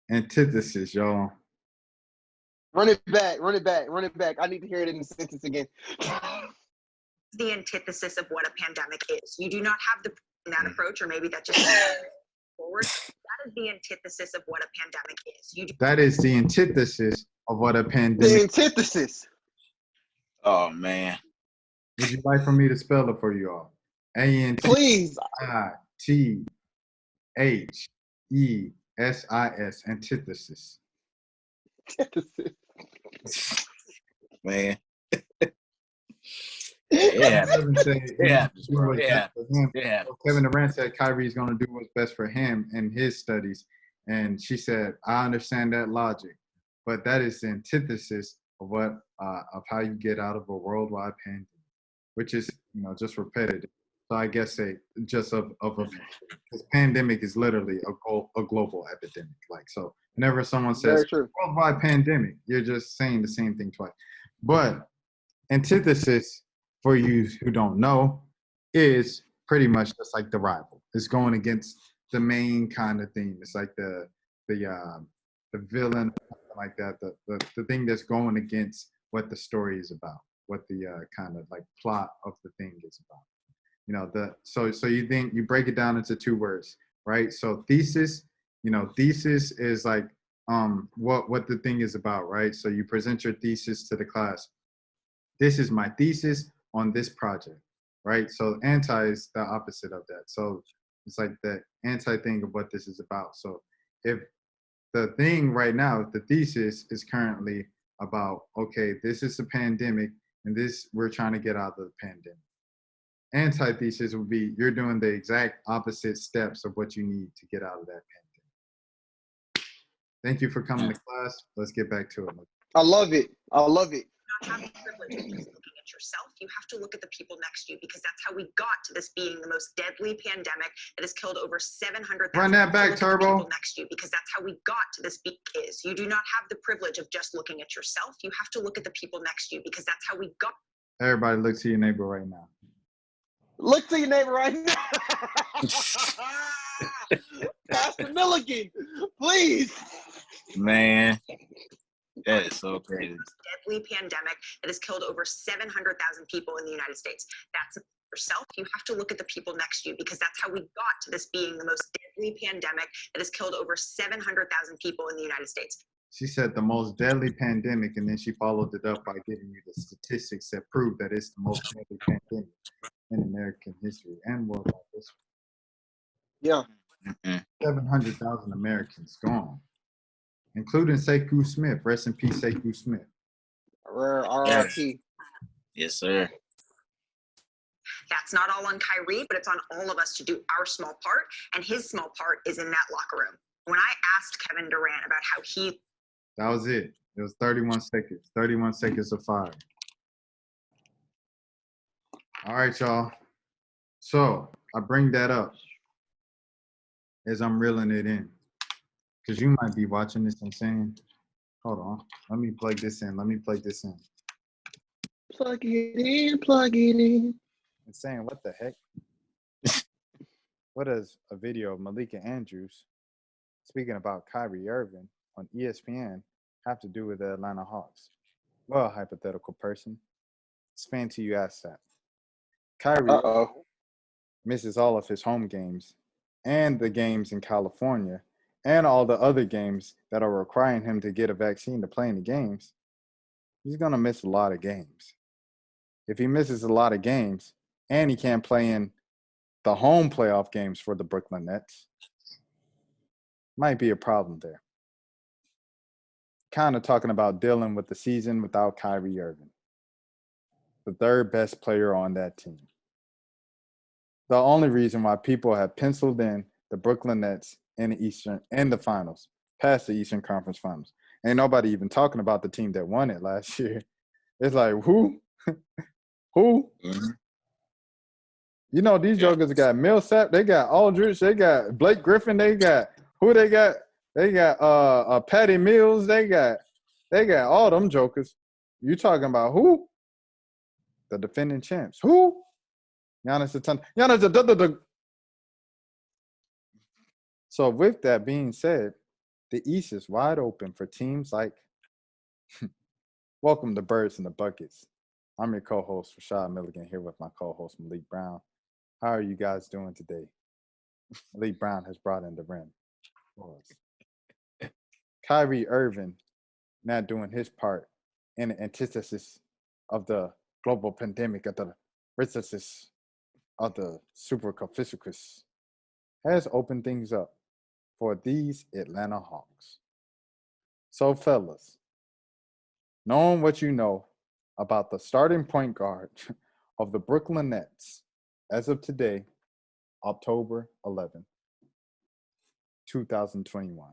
B: Antithesis, y'all.
C: Run it back. I need to hear it in the sentence again.
A: The antithesis of what a pandemic is. You do not have that approach, or maybe that just forward. That is the antithesis of what a pandemic is.
B: That is the antithesis of what a
C: The
B: pandemic.
C: antithesis.
D: Oh man.
B: Would you like for me to spell it for you all?
C: Please.
B: ANTITHESIS. Antithesis.
C: Antithesis.
D: Man. Yeah. Yeah.
B: Kevin Durant said Kyrie's going to do what's best for him in his studies. And she said, I understand that logic, but that is the antithesis of what of how you get out of a worldwide pandemic, which is, just repetitive. So I guess because pandemic is literally a global epidemic. Like, so whenever someone says worldwide pandemic, you're just saying the same thing twice. But antithesis, for you who don't know, is pretty much just like the rival. It's going against the main kind of theme. It's like the villain, like that. The thing that's going against what the story is about, what the kind of like plot of the thing is about. So you think you break it down into two words, right? So thesis, thesis is like what the thing is about, right? So you present your thesis to the class. This is my thesis on this project, right? So anti is the opposite of that. So it's like the anti thing of what this is about. So if the thing right now, the thesis is currently about, okay, this is a pandemic and we're trying to get out of the pandemic. Antithesis would be you're doing the exact opposite steps of what you need to get out of that pandemic. Thank you for coming to class. Let's get back to it.
C: I love it.
A: Not having privilege of just looking at yourself. You have to look at the people next to you, because that's how we got to this being the most deadly pandemic that has killed over 700,000
B: Run that back, Turbo.
A: people next to you, because that's how we got to this is. You do not have the privilege of just looking at yourself. You have to look at the people next to you, because that's how we got.
B: Everybody look to your neighbor right now.
C: Look to your neighbor right now. Pastor Milligan, please.
D: Man, that is so crazy.
A: Deadly pandemic that has killed over 700,000 people in the United States. That's yourself. You have to look at the people next to you, because that's how we got to this being the most deadly pandemic that has killed over 700,000 people in the United States.
B: She said the most deadly pandemic, and then she followed it up by giving you the statistics that prove that it's the most deadly pandemic in American history and worldwide history.
C: Yeah.
B: 700,000 Americans gone, including Sekou Smith. Rest in peace, Sekou Smith.
C: R.I.P.
D: Yes, sir.
A: That's not all on Kyrie, but it's on all of us to do our small part, and his small part is in that locker room. When I asked Kevin Durant about how he...
B: That was it. It was 31 seconds. 31 seconds of fire. All right, y'all. So I bring that up as I'm reeling it in, because you might be watching this and saying, hold on, let me plug this in.
C: Plug it in.
B: And saying, what the heck? What does a video of Malik Andrews speaking about Kyrie Irving on ESPN have to do with the Atlanta Hawks? Well, hypothetical person, it's fancy you asked that. Kyrie misses all of his home games and the games in California and all the other games that are requiring him to get a vaccine to play in the games. He's going to miss a lot of games. If he misses a lot of games and he can't play in the home playoff games for the Brooklyn Nets, might be a problem there. Kind of talking about dealing with the season without Kyrie Irving, the third best player on that team. The only reason why people have penciled in the Brooklyn Nets in the Eastern and the finals, past the Eastern Conference Finals. Ain't nobody even talking about the team that won it last year. It's like, who? Who?
D: Mm-hmm.
B: You know, these jokers got Millsap, they got Aldridge, they got Blake Griffin, they got who they got? They got Patty Mills, they got all them jokers. You talking about who? The defending champs. Who? Giannis Giannis. So with that being said, the East is wide open for teams like welcome to Birds in the Buckets. I'm your co-host, Rashad Milligan, here with my co-host, Malik Brown. How are you guys doing today? Malik Brown has brought in the rim. Kyrie Irving not doing his part in the antithesis of the global pandemic of the antithesis of the super conspicuous has opened things up for these Atlanta Hawks. So, fellas, knowing what you know about the starting point guard of the Brooklyn Nets as of today, October 11th, 2021.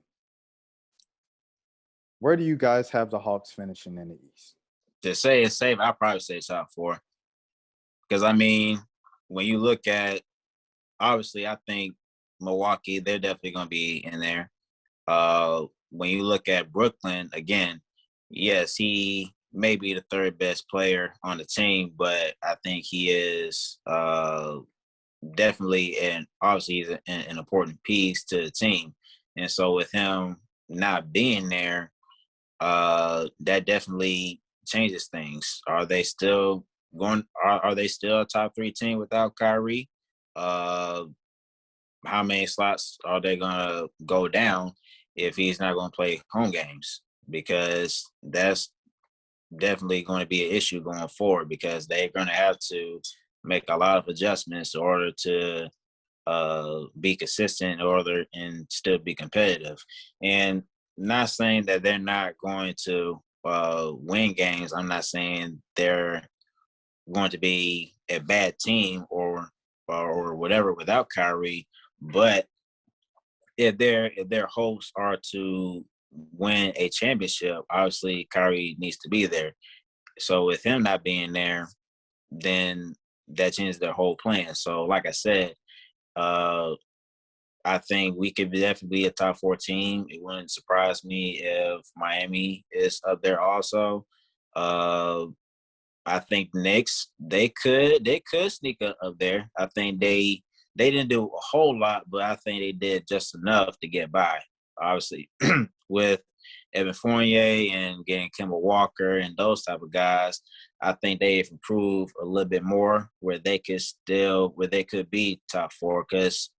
B: Where do you guys have the Hawks finishing in the East?
D: To say it's safe, I'd probably say top 4. Because, I mean, when you look at, obviously, I think Milwaukee, they're definitely going to be in there. When you look at Brooklyn, again, yes, he may be the third best player on the team, but I think he is definitely, and obviously he's an important piece to the team. And so with him not being there, that definitely changes things. Are they still are they still a top 3 team without Kyrie? How many slots are they gonna go down if he's not gonna play home games? Because that's definitely going to be an issue going forward, because they're going to have to make a lot of adjustments in order to be consistent in order and still be competitive. And not saying that they're not going to win games. I'm not saying they're going to be a bad team or whatever without Kyrie, but if their hopes are to win a championship, obviously Kyrie needs to be there. So with him not being there, then that changes their whole plan. So like I said, I think we could definitely be a top 4 team. It wouldn't surprise me if Miami is up there also. I think Knicks, they could sneak up there. I think they didn't do a whole lot, but I think they did just enough to get by. Obviously, with Evan Fournier and getting Kemba Walker and those type of guys, I think they've improved a little bit more where they could be top 4. Because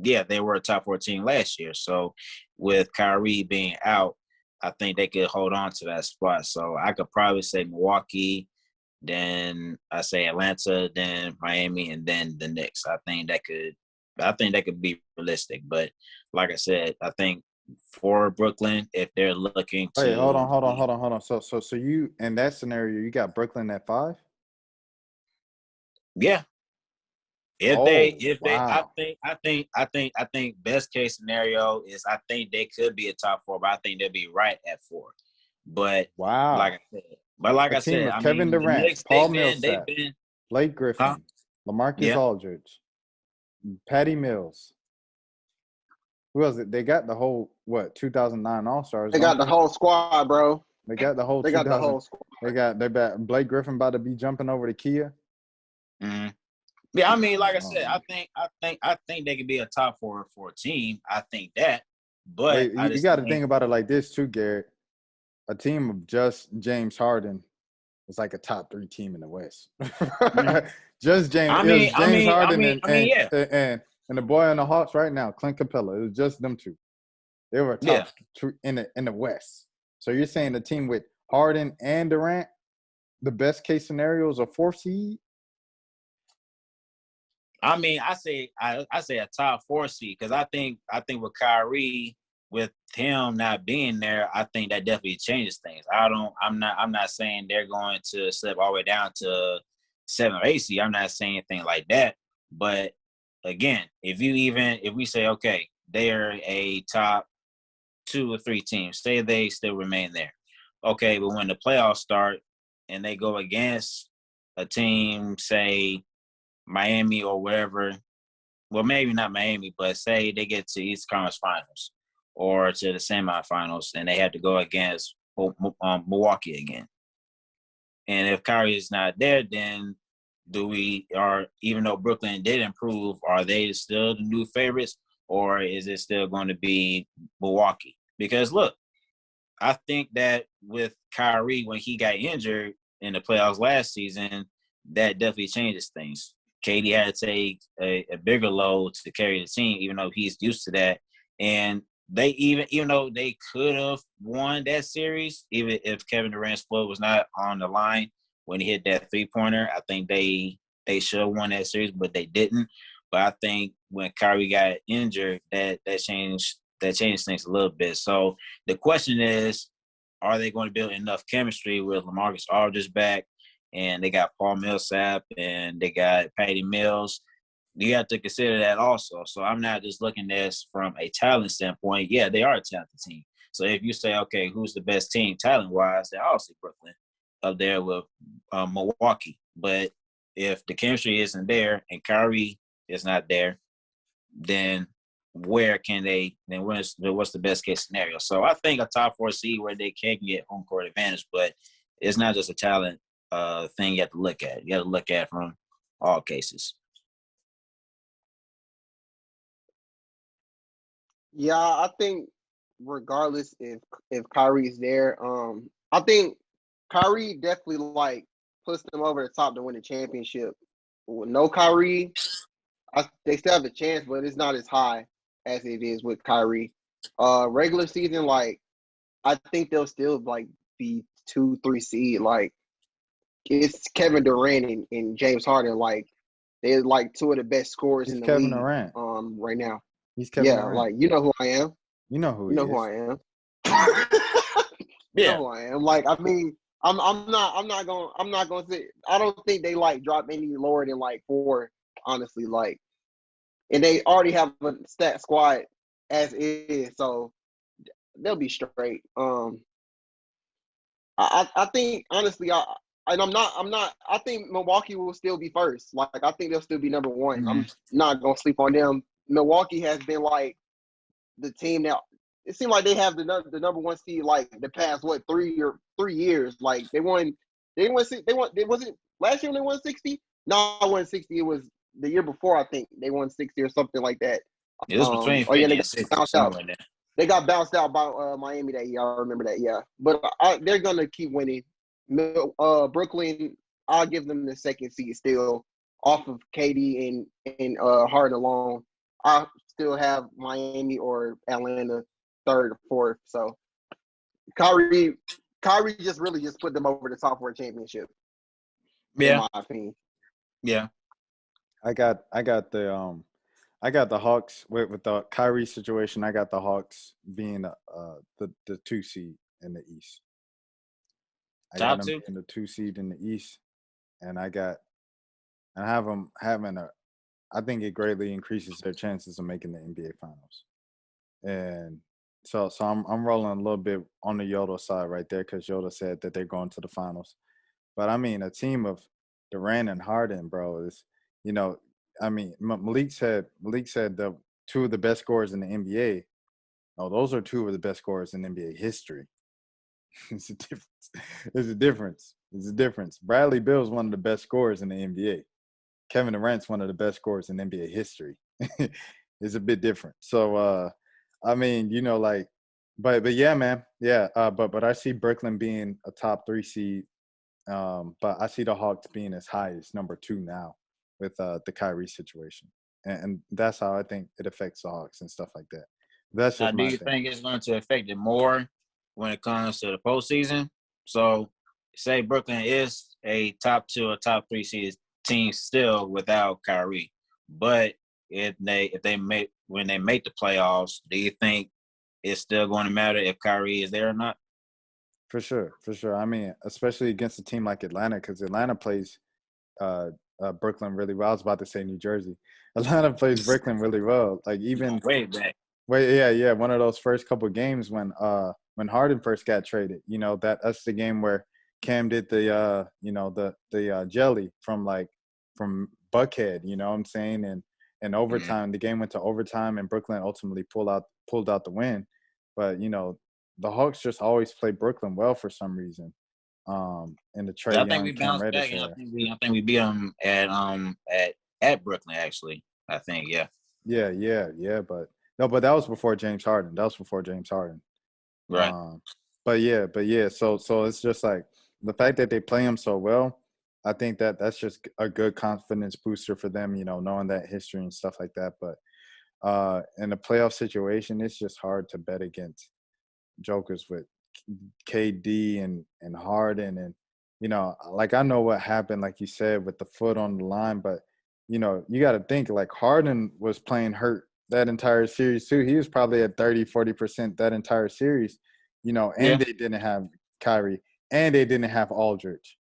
D: yeah, they were a top 4 team last year. So with Kyrie being out, I think they could hold on to that spot. So I could probably say Milwaukee, then I say Atlanta, then Miami, and then the Knicks. I think that could be realistic. But like I said, I think for Brooklyn, if they're looking to
B: Wait, hold on. So you, in that scenario, you got Brooklyn at 5?
D: Yeah.
B: Wow.
D: I think best case scenario is I think they could be a top 4, but I think they'll be right at 4. But
B: Wow.
D: like
B: A
D: I
B: team
D: said,
B: of
D: I
B: Kevin
D: mean, the
B: Durant,
D: Knicks,
B: Paul
D: they've
B: Millsap,
D: been,
B: Blake
D: huh?
B: Griffin, LaMarcus
D: Yeah.
B: Aldridge, Patty Mills. Who else? They got the whole 2009 All-Stars.
C: They got the whole squad, bro.
B: They got the whole
C: They got the
B: 2000.
C: whole squad.
B: They bet Blake Griffin about to be jumping over to Kia.
D: Mm-hmm. Yeah, I mean, like I said,
B: Oh.
D: I think they could be a top 4 for a team. I think that, but
B: Wait,
D: I
B: you
D: just
B: got to
D: think,
B: think about it like this too, Garrett. A team of just James Harden is like a top 3 team in the West. Just James. It was James Harden
D: yeah,
B: and the boy on the Hawks right now, Clint Capella. It was just them 2. They were
D: yeah.
B: top 2 in the West. So you're saying the team with Harden and Durant, the best case scenario is a 4 seed?
D: I mean, I say a top 4 seed, because I think with Kyrie, with him not being there, I think that definitely changes things. I'm not saying they're going to slip all the way down to 7 or 8 seed. I'm not saying anything like that. But again, if we say, okay, they are a top 2 or 3 teams, say they still remain there. Okay, but when the playoffs start and they go against a team, say Miami or wherever, well, maybe not Miami, but say they get to East Conference Finals or to the semifinals and they have to go against Milwaukee again. And if Kyrie is not there, then even though Brooklyn did improve, are they still the new favorites, or is it still going to be Milwaukee? Because look, I think that with Kyrie, when he got injured in the playoffs last season, that definitely changes things. KD had to take a bigger load to carry the team, even though he's used to that. And they even though they could have won that series, even if Kevin Durant's float was not on the line when he hit that 3-pointer, I think they should have won that series, but they didn't. But I think when Kyrie got injured, that changed things a little bit. So the question is, are they going to build enough chemistry with LaMarcus Aldridge back? And they got Paul Millsap and they got Patty Mills. You have to consider that also. So I'm not just looking at this from a talent standpoint. Yeah, they are a talented team. So if you say, okay, who's the best team talent-wise, then I'll say Brooklyn up there with Milwaukee. But if the chemistry isn't there and Kyrie is not there, then what's the best case scenario? So I think a top 4 seed where they can get home court advantage, but it's not just a talent thing you have to look at. You have to look at from all cases.
C: Yeah, I think regardless if Kyrie's there, I think Kyrie definitely like puts them over the top to win the championship. With no Kyrie, they still have a chance, but it's not as high as it is with Kyrie. Regular season, like I think they'll still like be 2-3 seed. Like it's Kevin Durant and James Harden. Like they're like two of the best scorers
B: He's
C: in the
B: Kevin
C: league.
B: Durant.
C: Right now.
B: He's Kevin
C: Yeah,
B: Durant.
C: like you know who I am.
B: You know who
C: You know
B: he
C: who
B: is.
C: I am. You
D: Yeah.
C: know who I am. Like I mean, I'm not gonna say I don't think they like drop any lower than like 4, honestly. Like, and they already have a stat squad as is, so they'll be straight. I think honestly, I think Milwaukee will still be first. Like I think they'll still be number one.
D: Mm-hmm.
C: I'm not gonna sleep on them. Milwaukee has been like the team now. It seemed like they have the number one seed like the past 3 years. Like they won was it last year when they won 60? No, I won 60. It was the year before, I think. They won 60 or something like that.
D: It was between
C: Oh yeah,
D: 50
C: they
D: and
C: got
D: 60,
C: bounced out.
D: somewhere in there.
C: They got bounced out by Miami that year. I remember that, yeah. But they're gonna keep winning. Brooklyn, I'll give them the second seed still, off of KD and Harden alone. I still have Miami or Atlanta third or fourth. So Kyrie just really just put them over the top 4 championship, in
D: Yeah.
C: my opinion.
D: Yeah.
B: I got the Hawks with the Kyrie situation. I got the Hawks being the 2 seed in the East. I got
D: Top
B: them
D: 2?
B: being the 2 seed in the East, and I have them having I think it greatly increases their chances of making the NBA Finals. And so I'm rolling a little bit on the Yoda side right there because Yoda said that they're going to the finals. But I mean, a team of Durant and Harden, bro, is I mean, Malik said the 2 of the best scorers in the NBA. No, those are 2 of the best scorers in NBA history. It's a difference. There's a difference. There's a difference. Bradley Beal is one of the best scorers in the NBA. Kevin Durant's one of the best scorers in NBA history. It's a bit different. So, I mean, like, but yeah, man, yeah. But I see Brooklyn being a top 3 seed. But I see the Hawks being as high as number 2 now with the Kyrie situation, and that's how I think it affects the Hawks and stuff like that. That's
D: Now,
B: just
D: do
B: my
D: you
B: thing.
D: think it's going to affect it more when it comes to the postseason? So, say Brooklyn is a top 2 or top 3 seed team still without Kyrie, but when they make the playoffs, do you think it's still going to matter if Kyrie is there or not?
B: For sure. I mean, especially against a team like Atlanta, because Atlanta plays Brooklyn really well. I was about to say New Jersey. Atlanta plays Brooklyn really well. Like even
D: Way back.
B: yeah. One of those first couple of games when Harden first got traded, that's the game where Cam did the the jelly from Buckhead. You know what I'm saying? And overtime, the game went to overtime, and Brooklyn ultimately pulled out the win. But the Hawks just always play Brooklyn well for some reason. in the
D: 'Cause
B: Trae
D: I think
B: Young,
D: we
B: Cam
D: bounced
B: Reddish
D: back, and
B: era.
D: I think we beat them at Brooklyn actually. I think, yeah.
B: Yeah. But that was before James Harden.
D: Right.
B: But yeah. So it's just like the fact that they play him so well. I think that's just a good confidence booster for them. Knowing that history and stuff like that. But in a playoff situation, it's just hard to bet against jokers with KD and Harden and like I know what happened, like you said, with the foot on the line, but you got to think like Harden was playing hurt that entire series too. He was probably at 30-40% that entire series,
D: Yeah.
B: and they didn't have Kyrie, and they didn't have Aldridge,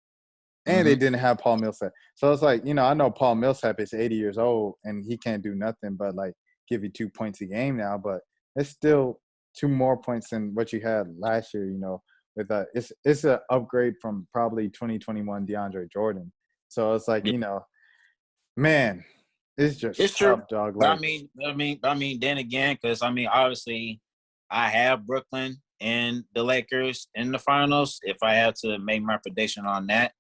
B: and they
D: Mm-hmm.
B: didn't have Paul Millsap. So it's like, I know Paul Millsap is 80 years old and he can't do nothing but like give you 2 points a game now, but it's still 2 more points than what you had last year, with it's an upgrade from probably 2021 DeAndre Jordan. So it's like,
D: Yeah.
B: Man, it's
D: It's
B: just
D: true.
B: tough, dog.
D: But
B: Like,
D: then again, because obviously, I have Brooklyn and the Lakers in the finals. If I had to make my prediction on that,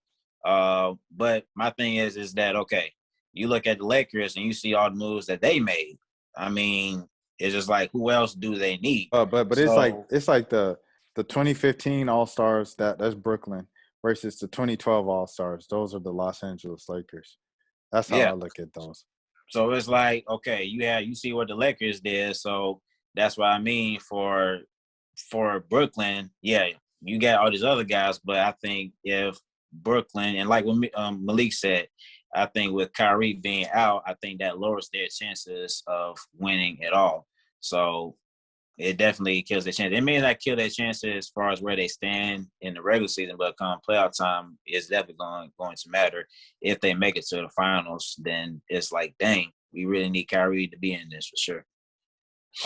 D: but my thing is that okay? You look at the Lakers and you see all the moves that they made. I mean, it's just like who else do they need?
B: but it's like the 2015 All Stars that's Brooklyn versus the 2012 All Stars. Those are the Los Angeles Lakers. That's how
D: Yeah.
B: I look at those.
D: So it's like, okay, you see what the Lakers did, so that's what I mean for Brooklyn. Yeah, you got all these other guys, but I think if Brooklyn and like what Malik said, I think with Kyrie being out, I think that lowers their chances of winning at all. So it definitely kills their chance. It may not kill their chances as far as where they stand in the regular season, but come playoff time, it's definitely going to matter. If they make it to the finals, then it's like, dang, we really need Kyrie to be in this for sure.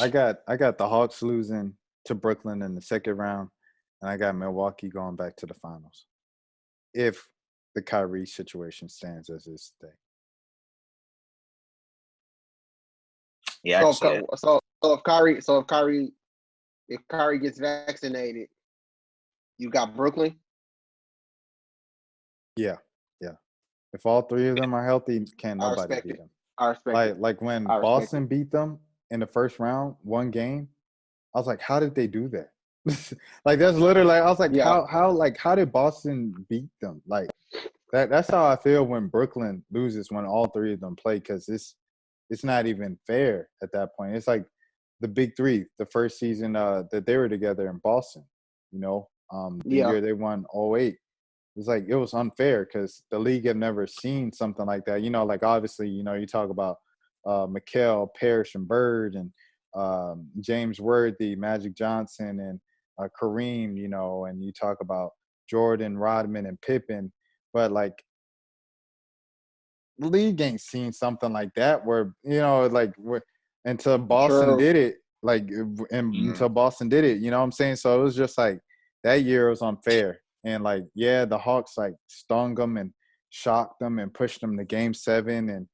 B: I got the Hawks losing to Brooklyn in the second round, and I got Milwaukee going back to the finals. If the Kyrie situation stands as is today.
D: Yeah, I can see that.
C: If Kyrie gets vaccinated, you got Brooklyn.
B: Yeah. If all three of them are healthy, can't nobody beat them.
C: I respect it.
B: Like when Boston beat them in the first round, one game, I was like, how did they do that? Like that's literally, I was like, how did Boston beat them? Like that's how I feel when Brooklyn loses when all three of them play, because it's not even fair at that point. It's like the big three, the first season that they were together in Boston, the year they won 08. It's like it was unfair because the league had never seen something like that. Like obviously, you talk about Mikal, Parrish, and Bird, and James Worthy, Magic Johnson, and Kareem, and you talk about Jordan, Rodman, and Pippen. But like the league ain't seen something like that where, until Boston did it, until Boston did it, you know what I'm saying? So it was just like that year was unfair. And like, yeah, the Hawks like stung them and shocked them and pushed them to Game 7, and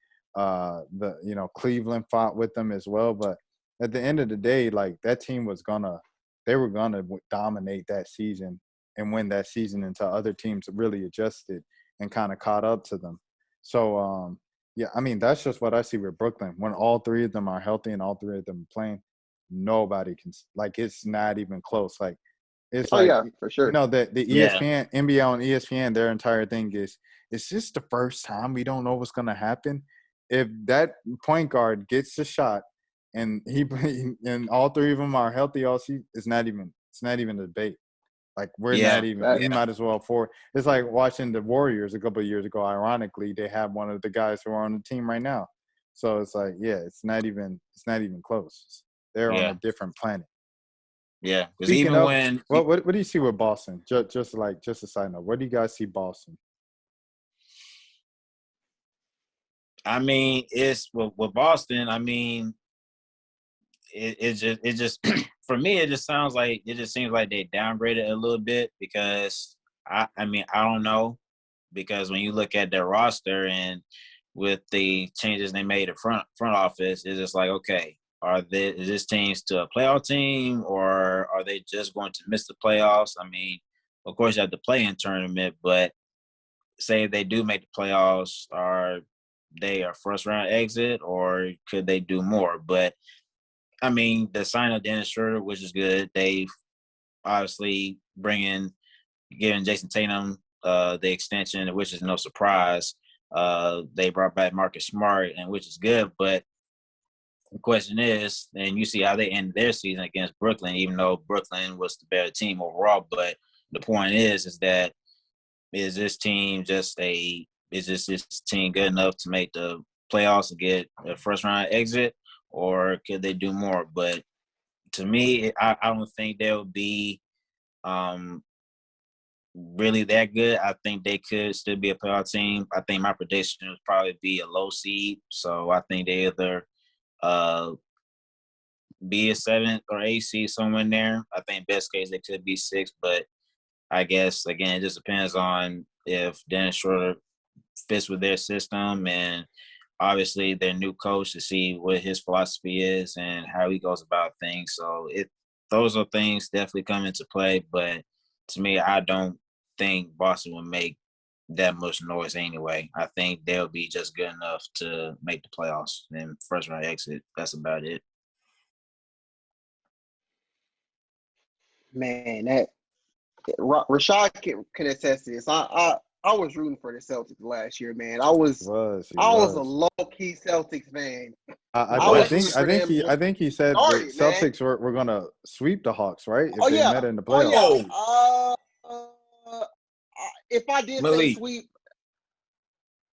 B: Cleveland fought with them as well. But at the end of the day, like that team they were gonna dominate that season and win that season until other teams really adjusted and kind of caught up to them. So yeah, I mean that's just what I see with Brooklyn. When all three of them are healthy and all three of them playing, nobody can it's not even close. Like. It's
C: for sure.
B: The ESPN, NBA on ESPN, their entire thing is this the first time we don't know what's going to happen? If that point guard gets the shot and and all three of them are healthy all season, it's not even a debate. Like we might as well it's like watching the Warriors a couple of years ago. Ironically, they have one of the guys who are on the team right now. So it's like, it's not even close. They're on a different planet.
D: Yeah, because
B: what do you see with Boston? Just a side note, where do you guys see Boston?
D: I mean, it's with Boston. I mean, it just for me, it just seems like they downgraded a little bit because I don't know, because when you look at their roster and with the changes they made at front office, it's just like, okay, is this team still a playoff team, or are they just going to miss the playoffs? I mean, of course, you have to play in tournament, but say if they do make the playoffs, are they a first-round exit, or could they do more? But, I mean, the sign of Dennis Schroeder, which is good. They've obviously giving Jason Tatum the extension, which is no surprise. They brought back Marcus Smart, and which is good. But the question is, and you see how they ended their season against Brooklyn, even though Brooklyn was the better team overall. But the point is that is this team is this team good enough to make the playoffs and get a first round exit, or could they do more? But to me, I don't think they'll be really that good. I think they could still be a playoff team. I think my prediction would probably be a low seed. So I think they either be a 7th or 8th seed somewhere in there. I think best case they could be 6, but I guess again it just depends on if Dennis Schroeder fits with their system and obviously their new coach to see what his philosophy is and how he goes about things. So those are things definitely come into play, but to me, I don't think Boston will make that much noise anyway. I think they'll be just good enough to make the playoffs and first round exit. That's about it.
C: Man, that Rashad can attest to this. I was rooting for the Celtics last year, man. I was a low key Celtics fan.
B: I think he said the Celtics were gonna sweep the Hawks, right? If they met in the playoffs.
C: If I did
D: Malik.
C: say sweep,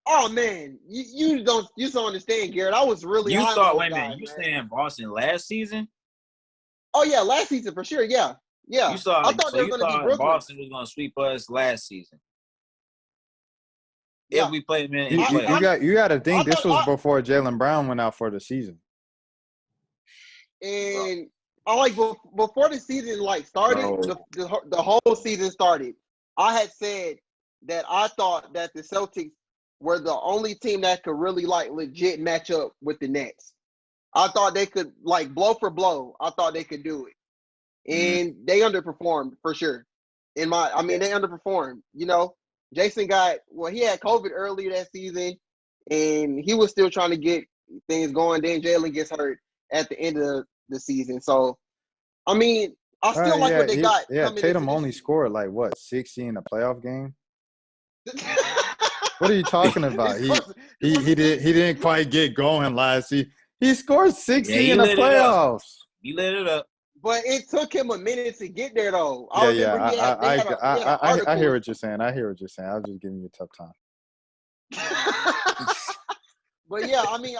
C: oh man, you don't understand, Garrett. I was really high on those guys,
D: you saying Boston last season?
C: Oh yeah, last season for sure. Yeah.
D: I thought
C: they were going to beat Brooklyn.
D: Boston was going to sweep us last season.
C: Yeah.
D: If we played them in the playoffs.
B: You got to think this was before Jalen Brown went out for the season.
C: And I like before the season started, the whole season started. I had said that I thought that the Celtics were the only team that could really legit match up with the Nets. I thought they could blow for blow. I thought they could do it. And they underperformed for sure. They underperformed. You know, Jason he had COVID earlier that season, and he was still trying to get things going. Then Jalen gets hurt at the end of the season. So, I mean, I still like what they got.
B: Yeah, Tatum only scored 60 in a playoff game. What are you talking about? He didn't quite get going last season. He scored 60 in the playoffs.
D: He lit it up.
C: But it took him a minute to get there, though.
B: I hear what you're saying. I was just giving you a tough time.
C: But yeah, I mean,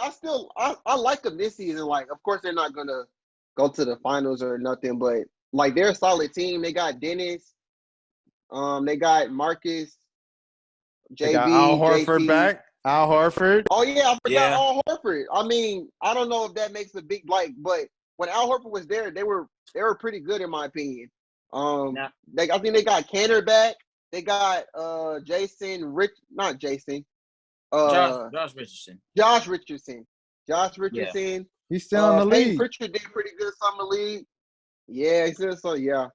C: I like them this season. Of course, they're not gonna go to the finals or nothing, but they're a solid team. They got Dennis, they got Marcus, JB,
B: they got Al Horford
C: JT.
B: back. Al Horford.
C: Oh yeah, I forgot Al Horford. I mean, I don't know if that makes a big but when Al Horford was there, they were pretty good in my opinion. I think they got Canner back. They got Josh Richardson. Josh Richardson.
B: Yeah. He's still in the league.
C: Pritchard did pretty good summer league. Yeah, he's still so yeah.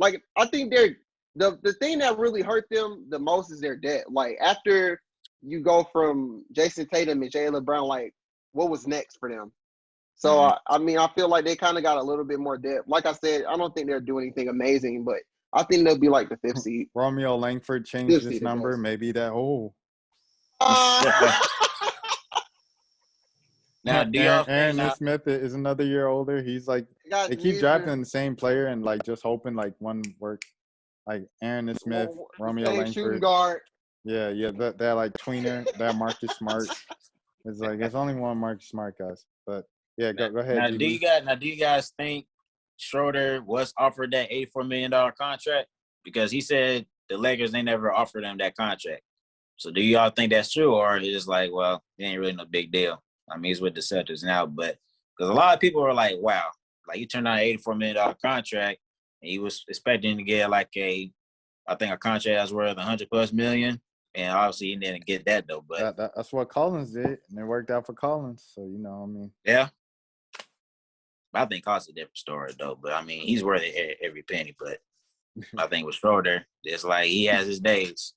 C: I think they're the thing that really hurt them the most is their debt. After you go from Jason Tatum and Jalen Brown, what was next for them? So, I mean, I feel like they kind of got a little bit more depth. Like I said, I don't think they'll do anything amazing, but I think they'll be the 5th seed.
B: Romeo Langford changed his number. Maybe that.
D: Now,
B: Aaron Smith is another year older. He's they keep drafting the same player and just hoping one works. Aaron Smith, Romeo Langford.
C: Shooting guard.
B: Yeah, that tweener, that Marcus Smart. It's only one Marcus Smart, guys. But yeah, go ahead.
D: Now, do you guys think Schroeder was offered that $84 million contract? Because he said the Lakers they never offered him that contract. So do y'all think that's true, or is it just it ain't really no big deal? I mean, he's with the Celtics now, but because a lot of people are wow, he turned down an $84 million contract, and he was expecting to get a contract that's worth $100+ million, and obviously he didn't get that though. But
B: that's what Collins did, and it worked out for Collins. So I mean,
D: yeah. I think Collins is a different story though, but I mean, he's worth every penny. But I think with Schroeder, it's like he has his days.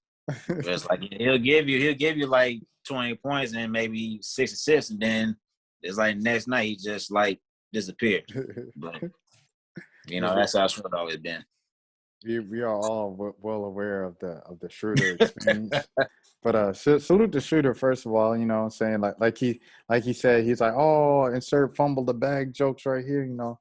D: It's like he'll give you like 20 points and maybe 6 assists, and then it's like next night he just like disappeared. But that's how Schroeder always been.
B: We are all well aware of the Schroeder experience. But salute the shooter first of all. You know, what I'm saying like he said, he's like, oh, insert fumble the bag jokes right here. You know,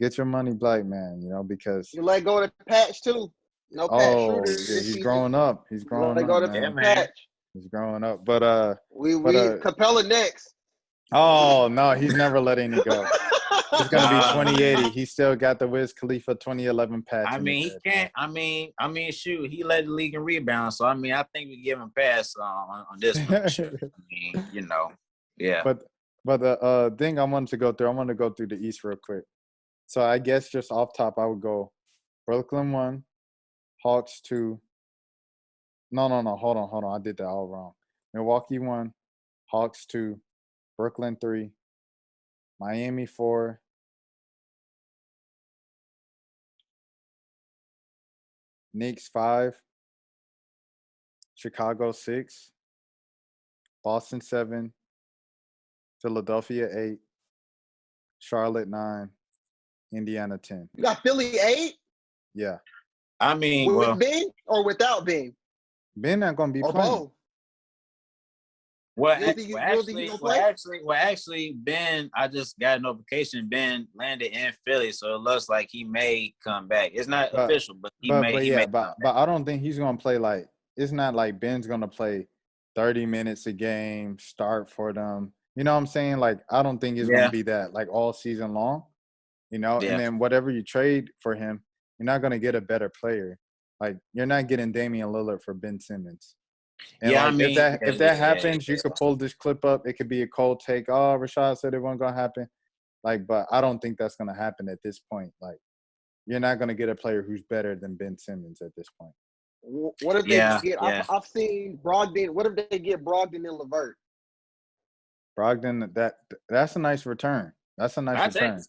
B: get your money, black man. You know, because
C: You let go of the patch too. No patch shooter
B: yeah,
C: this
B: he's
C: season.
B: growing up. He's growing
C: Let
B: up,
C: go of
B: man.
C: the patch.
B: He's growing up. But
C: We Capella next.
B: oh no, he's never letting it go. It's gonna be 2080. He still got the Wiz Khalifa 2011 patch.
D: I mean, he can't. I mean, shoot, he led the league in rebounds. So I mean, I think we give him a pass on this one. Sure. I mean, yeah.
B: But the thing I wanted to go through, I want to go through the East real quick. So I guess just off top, I would go Brooklyn 1, Hawks 2. No, hold on. I did that all wrong. Milwaukee 1, Hawks 2, Brooklyn 3, Miami 4, Knicks 5, Chicago 6, Boston 7, Philadelphia 8, Charlotte 9, Indiana 10.
C: You got Philly 8?
B: Yeah.
D: I mean,
C: with Ben or without Ben?
B: Ben not gonna be
C: or
B: playing.
C: Both.
D: Actually, Ben, I just got a notification. Ben landed in Philly, so it looks like he may come back. It's not official, but he may.
B: But I don't think he's gonna play like. It's not like Ben's gonna play 30 minutes a game, start for them. You know what I'm saying? Like, I don't think it's gonna be that like all season long. You know, and then whatever you trade for him, you're not gonna get a better player. Like, you're not getting Damian Lillard for Ben Simmons. And if that happens, you could pull this clip up. It could be a cold take. Oh, Rashad said it wasn't gonna happen. Like, but I don't think that's gonna happen at this point. Like, you're not gonna get a player who's better than Ben Simmons at this point.
C: What if they get? I've seen Brogdon. What if they get Brogdon and LeVert?
B: Brogdon, that's a nice return. That's a nice return.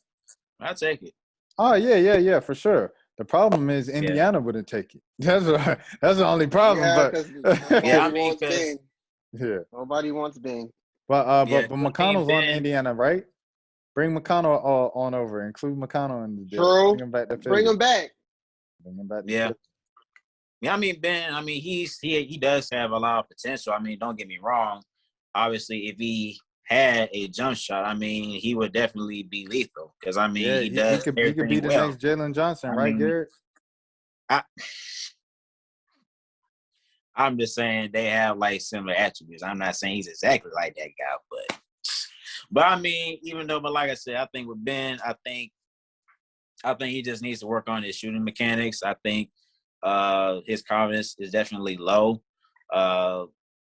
D: I'll take it.
B: Oh yeah, for sure. The problem is Indiana wouldn't take it. That's the only problem.
C: Nobody wants Ben.
B: But McConnell's on Indiana, right? Bring McConnell on over. Include McConnell in the deal.
C: True.
B: Bring him back to Philly.
C: Bring him back.
D: Yeah. Yeah, I mean, Ben, he does have a lot of potential. I mean, don't get me wrong. Obviously, if he had a jump shot, I mean, he would definitely be lethal. Because, I mean, he does.
B: He could be the next Jalen Johnson, right, Garrett?
D: I'm just saying they have, like, similar attributes. I'm not saying he's exactly like that guy, but I mean, but like I said, I think with Ben, I think he just needs to work on his shooting mechanics. I think his confidence is definitely low.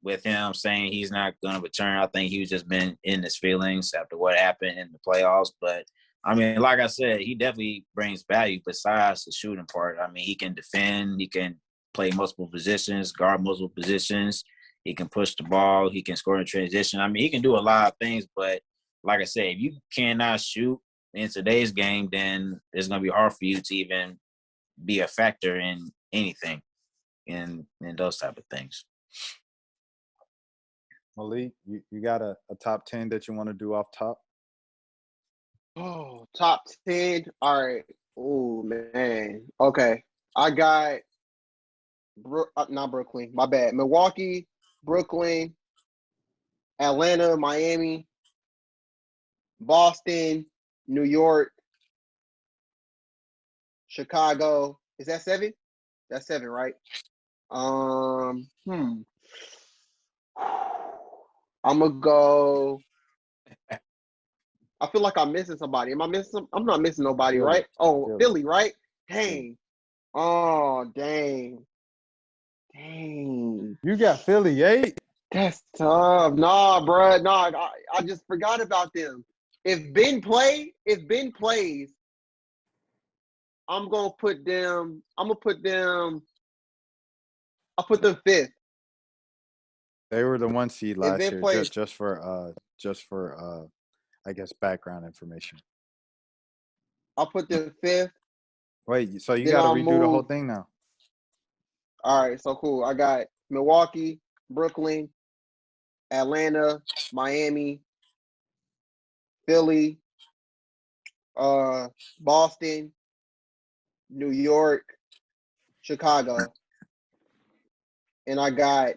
D: With him saying he's not going to return, I think he's just been in his feelings after what happened in the playoffs. But, I mean, like I said, he definitely brings value besides the shooting part. I mean, he can defend. He can play multiple positions, guard multiple positions. He can push the ball. He can score in transition. I mean, he can do a lot of things. But, like I said, if you cannot shoot in today's game, then it's going to be hard for you to even be a factor in anything in those type of things.
B: Malik, you got a top 10 that you want to do off top?
C: Oh, top 10. All right. Oh, man. Okay. I got not Brooklyn. My bad. Milwaukee, Brooklyn, Atlanta, Miami, Boston, New York, Chicago. Is that 7? That's 7, right? I'm gonna go. I feel like I'm missing somebody. Am I missing? I'm not missing nobody,
B: Philly.
C: right? Oh, Philly, right? Dang. Oh, dang.
B: You got Philly 8?
C: That's tough. Nah, bro. Nah, I just forgot about them. If Ben plays, I'm gonna put them. I'll put them 5th.
B: They were the 1 seed last year,
C: plays,
B: just for I guess background information.
C: I'll put them 5th.
B: Wait, so you
C: Then
B: got to
C: I'll
B: redo the whole
C: move.
B: thing now.
C: All right, so cool. I got Milwaukee, Brooklyn, Atlanta, Miami, Philly, Boston, New York, Chicago, and I got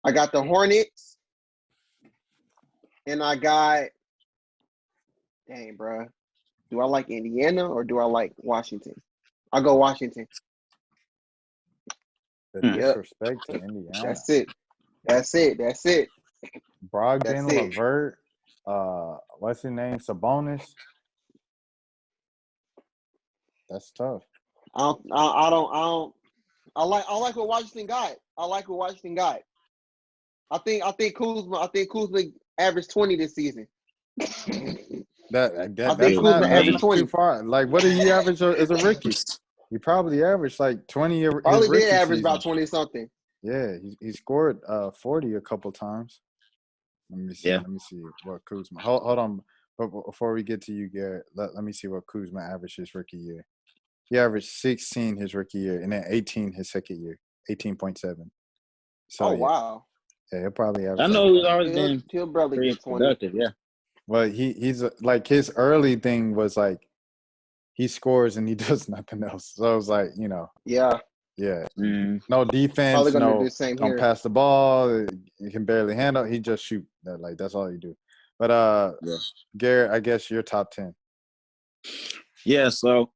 C: I got the Hornets, and I got dang, bro. Do I like Indiana or do I like Washington? I'll go Washington.
B: The
D: Hmm.
C: Yep,
B: disrespect to Indiana.
C: that's it. That's it. That's it.
B: Brogdon,
C: That's it.
B: LeVert, what's his name? Sabonis. That's tough.
C: I like what Washington got. I like what Washington got. I think Kuzma averaged 20 this season.
B: That
C: I think Kuzma
B: that's
C: averaged
B: not too
C: 20.
B: far. Like, what did he average as a rookie? He probably averaged like 20 his
C: Probably did
B: rookie
C: average
B: season.
C: about 20 something.
B: Yeah, he scored 40 a couple times. Let me see.
D: Yeah.
B: Let me see what Kuzma. Hold on. But before we get to you, Garrett, let me see what Kuzma averaged his rookie year. He averaged 16 his rookie year, and then 18 his second year, 18.7. So
C: Oh wow.
B: yeah, he'll probably average.
D: I
B: Like
D: know he's
B: that.
D: always been
C: He'll probably
D: pretty
C: get 20.
D: productive. Yeah.
B: Well, he's like his early thing was like he scores and he does nothing else. So it was like,
C: Yeah.
B: yeah,
D: Mm.
B: no defense,
C: Probably gonna do
B: no
C: the same
B: don't
C: here.
B: pass the ball. You can barely handle. He just shoot. Like that's all he do. But
D: Yeah.
B: Garrett, I guess your top 10.
D: Yeah. So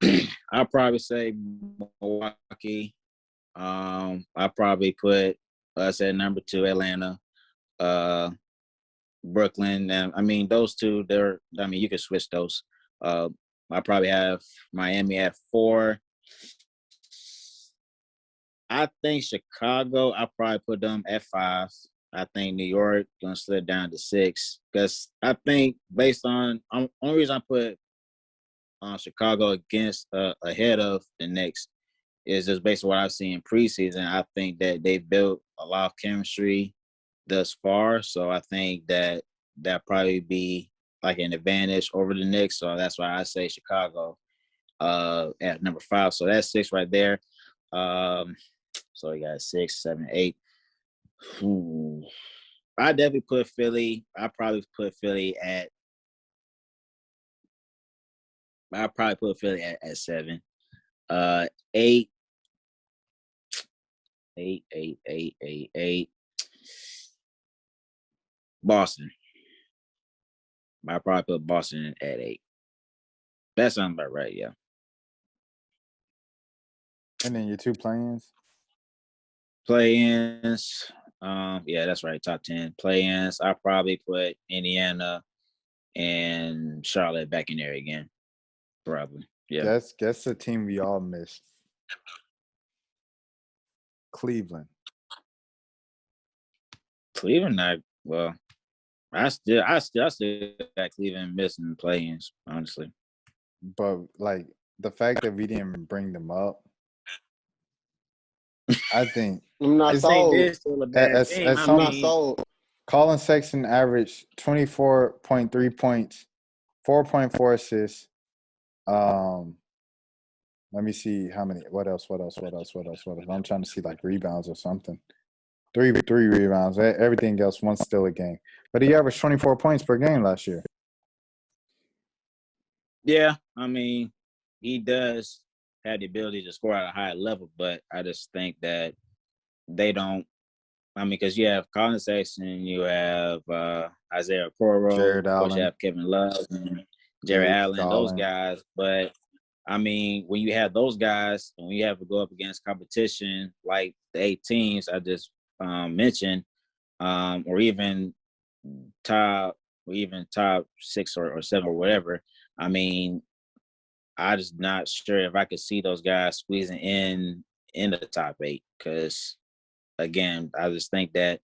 D: I'll probably say Milwaukee. I probably put us at number 2, Atlanta, Brooklyn, and I mean those two. You can switch those. I probably have Miami at 4. I think Chicago. I probably put them at 5. I think New York gonna slip down to 6 because I think based on only reason I put Chicago against ahead of the Knicks is just based on what I've seen in preseason. I think that they built a lot of chemistry thus far, so I think that probably be like an advantage over the Knicks. So that's why I say Chicago at number 5. So that's 6 right there. So we got 6, 7, 8. Ooh. I definitely put Philly. I probably put Philly at. I probably put Philly at 7. 8. 8. Boston. I probably put Boston at 8. That sounds about right, yeah.
B: And then your 2 play-ins.
D: Play-ins. Yeah, that's right. Top 10 play-ins. I probably put Indiana and Charlotte back in there again. Probably. Yeah.
B: Guess the team we all missed. Cleveland.
D: Cleveland, I still got Cleveland missing play-ins, honestly.
B: But like the fact that we didn't bring them up, I think
C: I'm not
D: I think
C: sold.
D: this still a bad
B: as
D: team.
C: I'm not sold.
B: Colin Sexton averaged 24.3 points, 4.4 assists. Let me see how many. What else? I'm trying to see like rebounds or something. Three rebounds. Everything else, one's still a game. But he averaged 24 points per game last year.
D: Yeah, I mean, he does have the ability to score at a high level, but I just think that they don't. I mean, because you have Colin Sexton, you have Isaiah Okoro,
B: Jared
D: of course, you
B: Allen.
D: have Kevin Love and Jared Allen, those
B: Garland.
D: guys. But I mean, when you have those guys and when you have to go up against competition like the 8 teams I just mentioned, or even top 6 or 7 or whatever, I mean, I just not sure if I could see those guys squeezing in the top 8 because, again, I just think that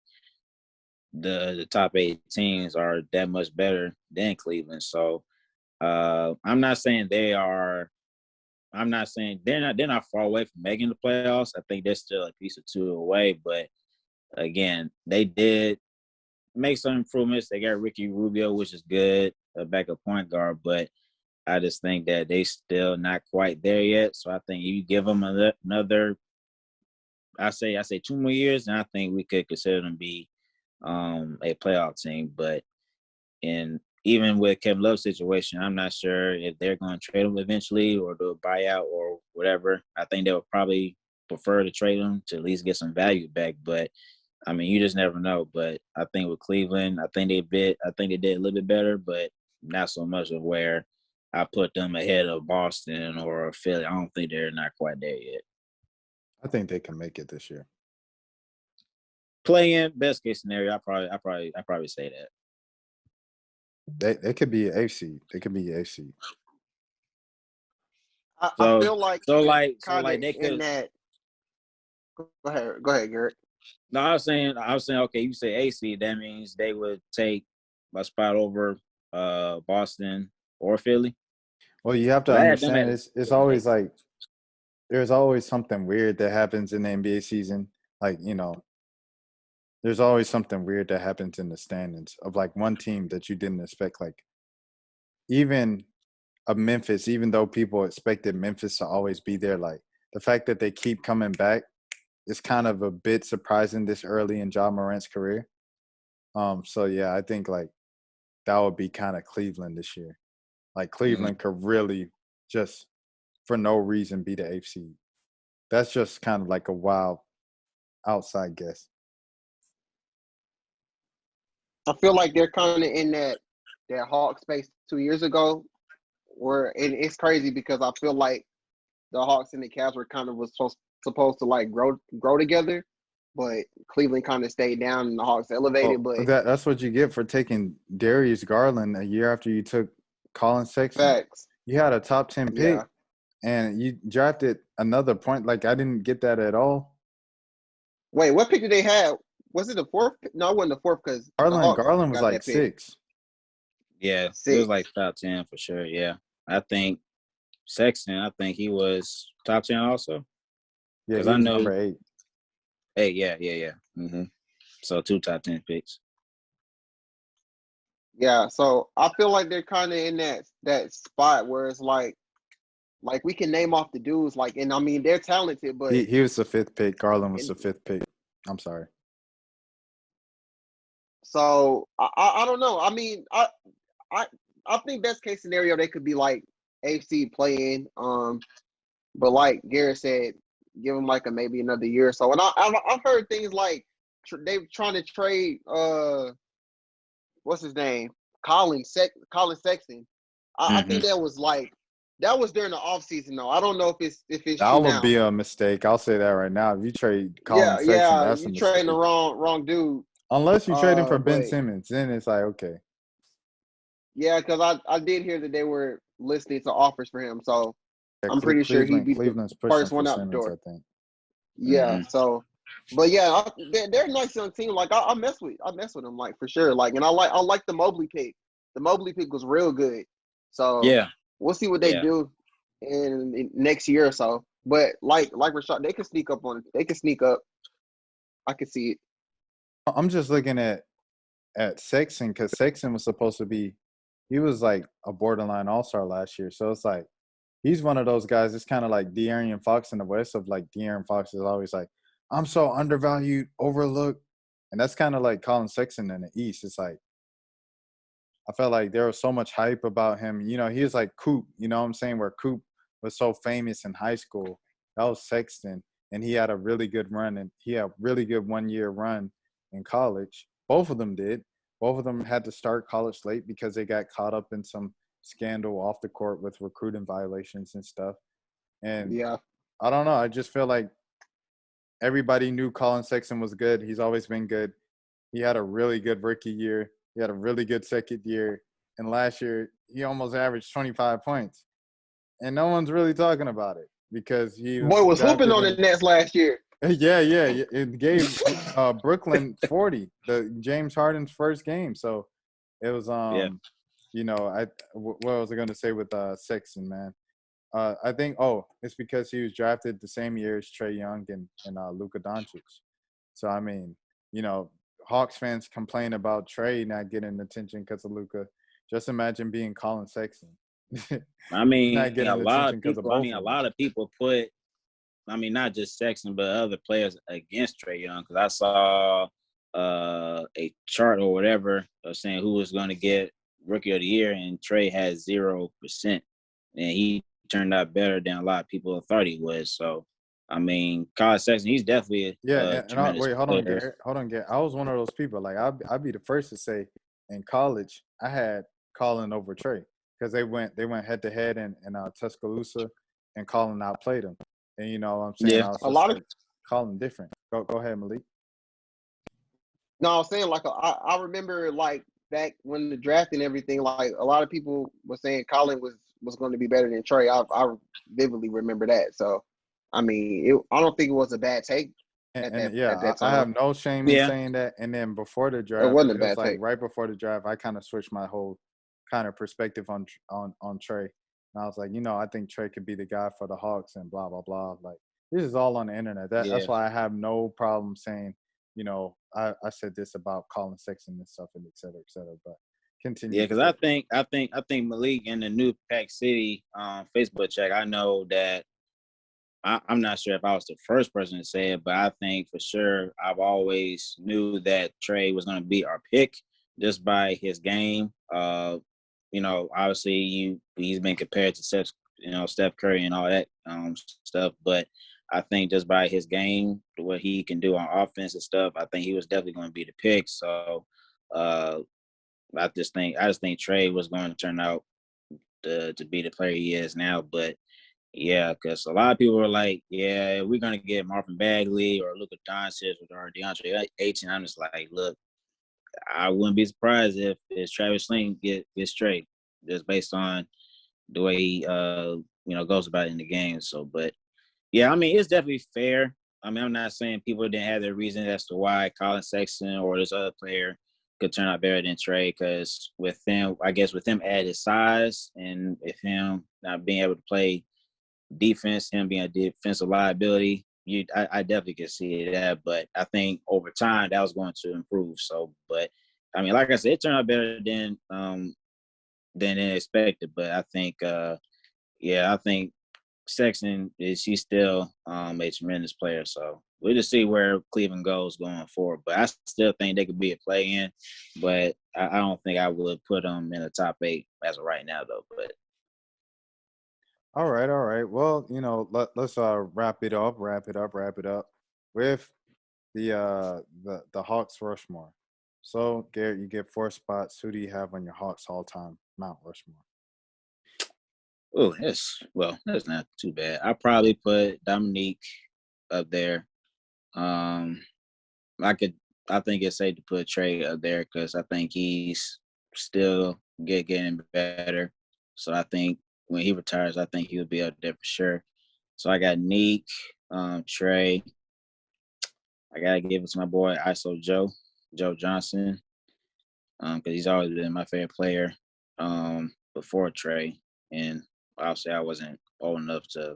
D: the top 8 teams are that much better than Cleveland. So I'm not saying they are. I'm not saying they're not far away from making the playoffs. I think they're still a piece or 2 away. But again, they did make some improvements. They got Ricky Rubio, which is good, a backup point guard, but I just think that they still not quite there yet. So I think you give them another, I say 2 more years, and I think we could consider them be a playoff team. But even with Kevin Love's situation, I'm not sure if they're going to trade him eventually or do a buyout or whatever. I think they would probably prefer to trade him to at least get some value back. But I mean, you just never know. But I think with Cleveland, I think they did a little bit better, but not so much of where I put them ahead of Boston or Philly. I don't think they're not quite there yet.
B: I think they can make it this year.
D: Playing best case scenario, I probably say that.
B: They could be an AC. They could be an AC.
C: I feel like
D: they could.
C: in that. Go ahead, Garrett.
D: No, I was saying, okay, you say AC, that means they would take a spot over Boston or Philly.
B: Well, you have to understand it's always like there's always something weird that happens in the NBA season. Like, there's always something weird that happens in the standings of like one team that you didn't expect. Like even of Memphis, even though people expected Memphis to always be there, like the fact that they keep coming back is kind of a bit surprising this early in Ja Morant's career. So yeah, I think like that would be kind of Cleveland this year. Like Cleveland could really just for no reason be the eighth seed. That's just kind of like a wild outside guess.
C: I feel like they're kind of in that Hawk space 2 years ago, and it's crazy because I feel like the Hawks and the Cavs were kind of supposed to like grow together, but Cleveland kind of stayed down and the Hawks elevated. But
B: that's what you get for taking Darius Garland a year after you took Colin Sexton.
C: Facts.
B: You had a top 10 pick, and you drafted another point. Like I didn't get that at all.
C: Wait, what pick did they have? Was it the fourth? No, it wasn't the fourth because
B: Garland was like 6.
D: Yeah, 6. It was like top 10 for sure. Yeah, I think Sexton. I think he was top 10 also.
B: Yeah, he was number 8.
D: 8, yeah. Mm-hmm. So 2 top 10 picks.
C: Yeah, so I feel like they're kind of in that spot where it's like we can name off the dudes, like, and I mean they're talented, but
B: he was the 5th pick. Garland was the 5th pick. I'm sorry.
C: So I don't know. I mean, I think best case scenario they could be like AFC play-in. But like Garrett said, give them like maybe another year or so. And I've heard things like they're trying to trade what's his name, Colin Sexton. I think that was during the offseason though. I don't know if it's
B: that would be a mistake. I'll say that right now. If you trade Colin Sexton, that's a mistake.
C: Trading the wrong dude.
B: Unless you trade him for Ben Simmons, then it's like okay.
C: Yeah, because I did hear that they were listening to offers for him, so I'm pretty sure he'd be the first one out the door.
B: I think.
C: Yeah. So, but yeah, they're a nice young team. Like I mess with them, like for sure. Like, and I like the Mobley pick. The Mobley pick was real good. So yeah, we'll see what they do in next year or so. But like Rashad, they can sneak up on it. They can sneak up. I can see it.
B: I'm just looking at Sexton because Sexton was supposed to be. He was like a borderline all-star last year. So it's like he's one of those guys. It's kind of like De'Aaron Fox in the West of like De'Aaron Fox is always like, I'm so undervalued, overlooked. And that's kind of like Colin Sexton in the East. It's like I felt like there was so much hype about him. He was like Coop, you know what I'm saying, where Coop was so famous in high school. That was Sexton. And he had a really good run. And he had a really good one-year run in college. Both of them did. Both of them had to start college late because they got caught up in some scandal off the court with recruiting violations and stuff. And I don't know. I just feel like everybody knew Colin Sexton was good. He's always been good. He had a really good rookie year. He had a really good second year. And last year, he almost averaged 25 points. And no one's really talking about it because he
C: was hooping on the Nets last year.
B: Yeah. It gave Brooklyn 40, the James Harden's first game. So it was what was I going to say with Sexton, man? I think it's because he was drafted the same year as Trae Young and Luka Doncic. So I mean, Hawks fans complain about Trey not getting attention because of Luka. Just imagine being Colin Sexton.
D: I mean,
B: Not getting
D: a lot
B: attention
D: of
B: because of
D: people. I
B: both
D: mean, a
B: of
D: lot of people put. I mean, not just Sexton, but other players against Trey Young. Because I saw a chart or whatever saying who was going to get Rookie of the Year, and Trey has 0%, and he turned out better than a lot of people thought he was. So, I mean, Colin Sexton, he's definitely a tremendous
B: wait, hold on,
D: player.
B: Garrett. Hold on, Garrett. I was one of those people. Like, I'd be the first to say, in college, I had Colin over Trey because they went head to head in Tuscaloosa, and Colin outplayed him. And you know what I'm saying?
D: Yeah.
B: I was
C: A
B: just
C: lot of
B: like, Colin different. Go ahead, Malik.
C: No, I was saying like I remember like back when the draft and everything, like a lot of people were saying Colin was going to be better than Trey. I vividly remember that. So, I mean, I don't think it was a bad take
B: And
C: at
B: yeah,
C: that
B: I have
C: time.
B: no shame in
D: Yeah.
B: saying that. And then before the
C: It
B: draft,
C: wasn't a
B: it was
C: bad
B: like
C: take.
B: right before the draft, I kind of switched my whole kind of perspective on Trey. And I was like, you know, I think Trey could be the guy for the Hawks and blah blah blah. Like this is all on the internet. That's why I have no problem saying, you know, I said this about Colin Sexton and stuff and et cetera, et cetera. But continue.
D: Yeah, because I think Malik in the new Pack City Facebook chat. I know that I'm not sure if I was the first person to say it, but I think for sure I've always knew that Trey was going to be our pick just by his game. You know, obviously he's been compared to Steph Curry and all that stuff, but I think just by his game, what he can do on offense and stuff, I think he was definitely going to be the pick. So I just think Trey was going to turn out to be the player he is now, but. Yeah, because a lot of people were like, yeah, we're going to get Marvin Bagley or Luka Doncic or DeAndre Ayton. I'm just like, look, I wouldn't be surprised if Travis Sling gets straight just based on the way he, goes about it in the game. So, but, yeah, I mean, it's definitely fair. I mean, I'm not saying people didn't have their reason as to why Colin Sexton or this other player could turn out better than Trey because with him at his size and with him not being able to play defense, him being a defensive liability, I definitely could see that. But I think over time that was going to improve. So, but I mean, like I said, it turned out better than expected. But I think, I think Sexton he's still a tremendous player. So we'll just see where Cleveland goes going forward. But I still think they could be a play-in. But I don't think I would put them in the top 8 as of right now, though. But
B: All right. Well, you know, let's wrap it up with the Hawks Rushmore. So, Garrett, you get 4 spots. Who do you have on your Hawks all-time Mount Rushmore?
D: Oh, that's not too bad. I probably put Dominique up there. I think it's safe to put Trey up there because I think he's still getting better. So I think when he retires, I think he'll be up there for sure. So I got Neek, Trey. I gotta give it to my boy ISO Joe Johnson, because he's always been my favorite player before Trey. And obviously I wasn't old enough to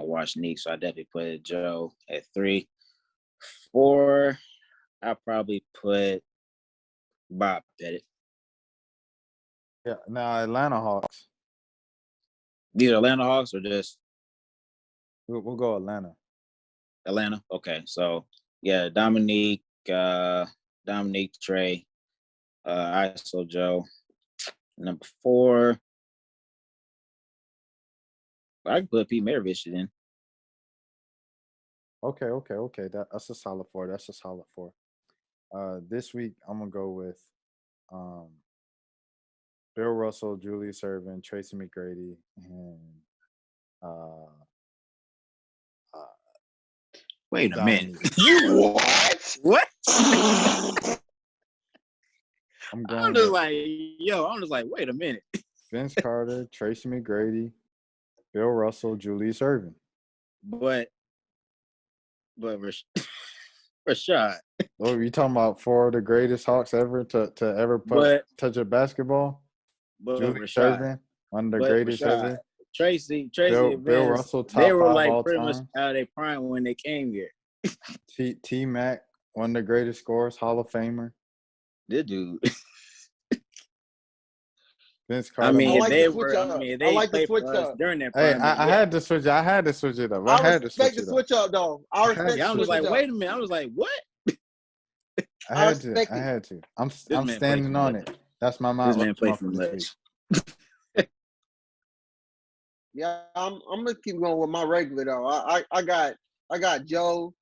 D: watch Neek, so I definitely put Joe at 3. 4, I probably put Bob Pettit.
B: Yeah. Now, Atlanta Hawks.
D: These are Atlanta Hawks or just
B: We'll go Atlanta.
D: Atlanta? Okay, so yeah, Dominique, Trey, ISO Joe. Number 4, I can put Pete Maravich in.
B: Okay. That's a solid 4. This week I'm gonna go with Bill Russell, Julius Erving, Tracy McGrady, and
D: Wait a minute.
C: You what?
D: What?
B: I'm going
D: I'm just
B: with
D: like, wait a minute.
B: Vince Carter, Tracy McGrady, Bill Russell, Julius Erving.
D: But Rashad.
B: Oh, you talking about 4 of the greatest Hawks ever to ever touch a basketball?
D: But
B: Julius
D: Rashad.
B: Erving, one of the
D: But
B: greatest
D: Rashad,
B: ever.
D: Tracy
B: Bill
D: and Vince,
B: Russell, top
D: they were
B: 5
D: like
B: all
D: pretty much
B: time.
D: out of their prime when they came here.
B: T Mac, One of the greatest scorers, Hall of Famer.
D: This dude.
B: Vince
C: I
B: Carter.
C: like the switch up.
D: if
C: I
D: they
C: like the
D: played
C: switch
D: for us
C: up.
D: during that
B: Hey,
D: prime,
B: I had to switch. I had to switch it up.
C: I
B: had to
C: respect
B: switch
C: the
B: it up.
C: switch up, though. I respect
D: I
C: the
D: was
C: switch
D: like,
C: up.
D: wait a minute. I was like, what?
B: I
C: I
B: had
C: respect
B: to. I
C: it.
B: had to. I'm
D: man played
B: standing
D: too
B: on
D: much.
B: it. That's my
D: This man
B: mouth
D: played
B: for
D: too
B: this
D: much.
B: week.
C: Yeah, I'm gonna keep going with my regular though. I got Joe.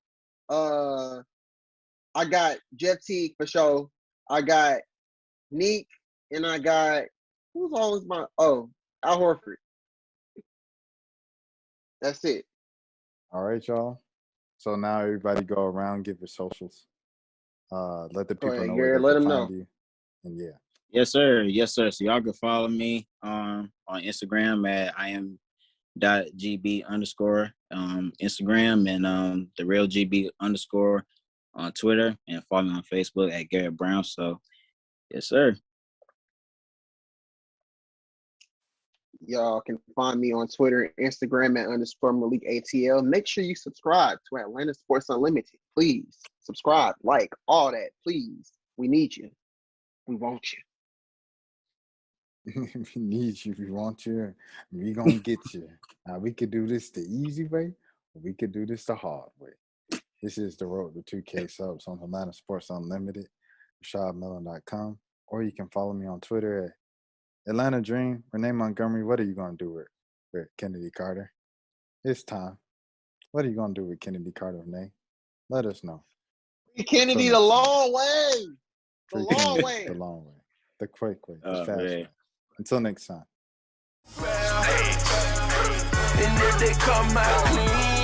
C: I got Jeff Teague for sure. I got Neek, and I got who's always my Al Horford. That's it.
B: All right, y'all. So now everybody go around, give your socials. Let the
C: Go
B: people
C: ahead,
B: know
C: Garrett.
B: where
C: Let
B: they can
C: them
B: find
C: know.
B: you. And yeah.
D: Yes, sir. Yes, sir. So y'all can follow me on Instagram at IAM.GB underscore Instagram and the real GB underscore on Twitter, and follow me on Facebook at Garrett Brown. So yes, sir.
C: Y'all can find me on Twitter and Instagram at _Malik ATL. Make sure you subscribe to Atlanta Sports Unlimited. Please subscribe, like, all that. Please. We need you. We want you.
B: We need you. We want you. We gonna get you. Now we could do this the easy way, or we could do this the hard way. This is the road to 2K subs on Atlanta Sports Unlimited, RashadMillen.com, or you can follow me on Twitter at Atlanta Dream. Renee Montgomery, what are you gonna do with Kennedy Carter? It's time. What are you gonna do with Kennedy Carter, Renee? Let us know.
C: Kennedy the long way. The
B: Free
C: long
B: Kennedy,
C: way.
B: the long way. The quick way. The
D: Oh,
B: fast
D: man.
B: way. Until next time.
E: And if they come out clean.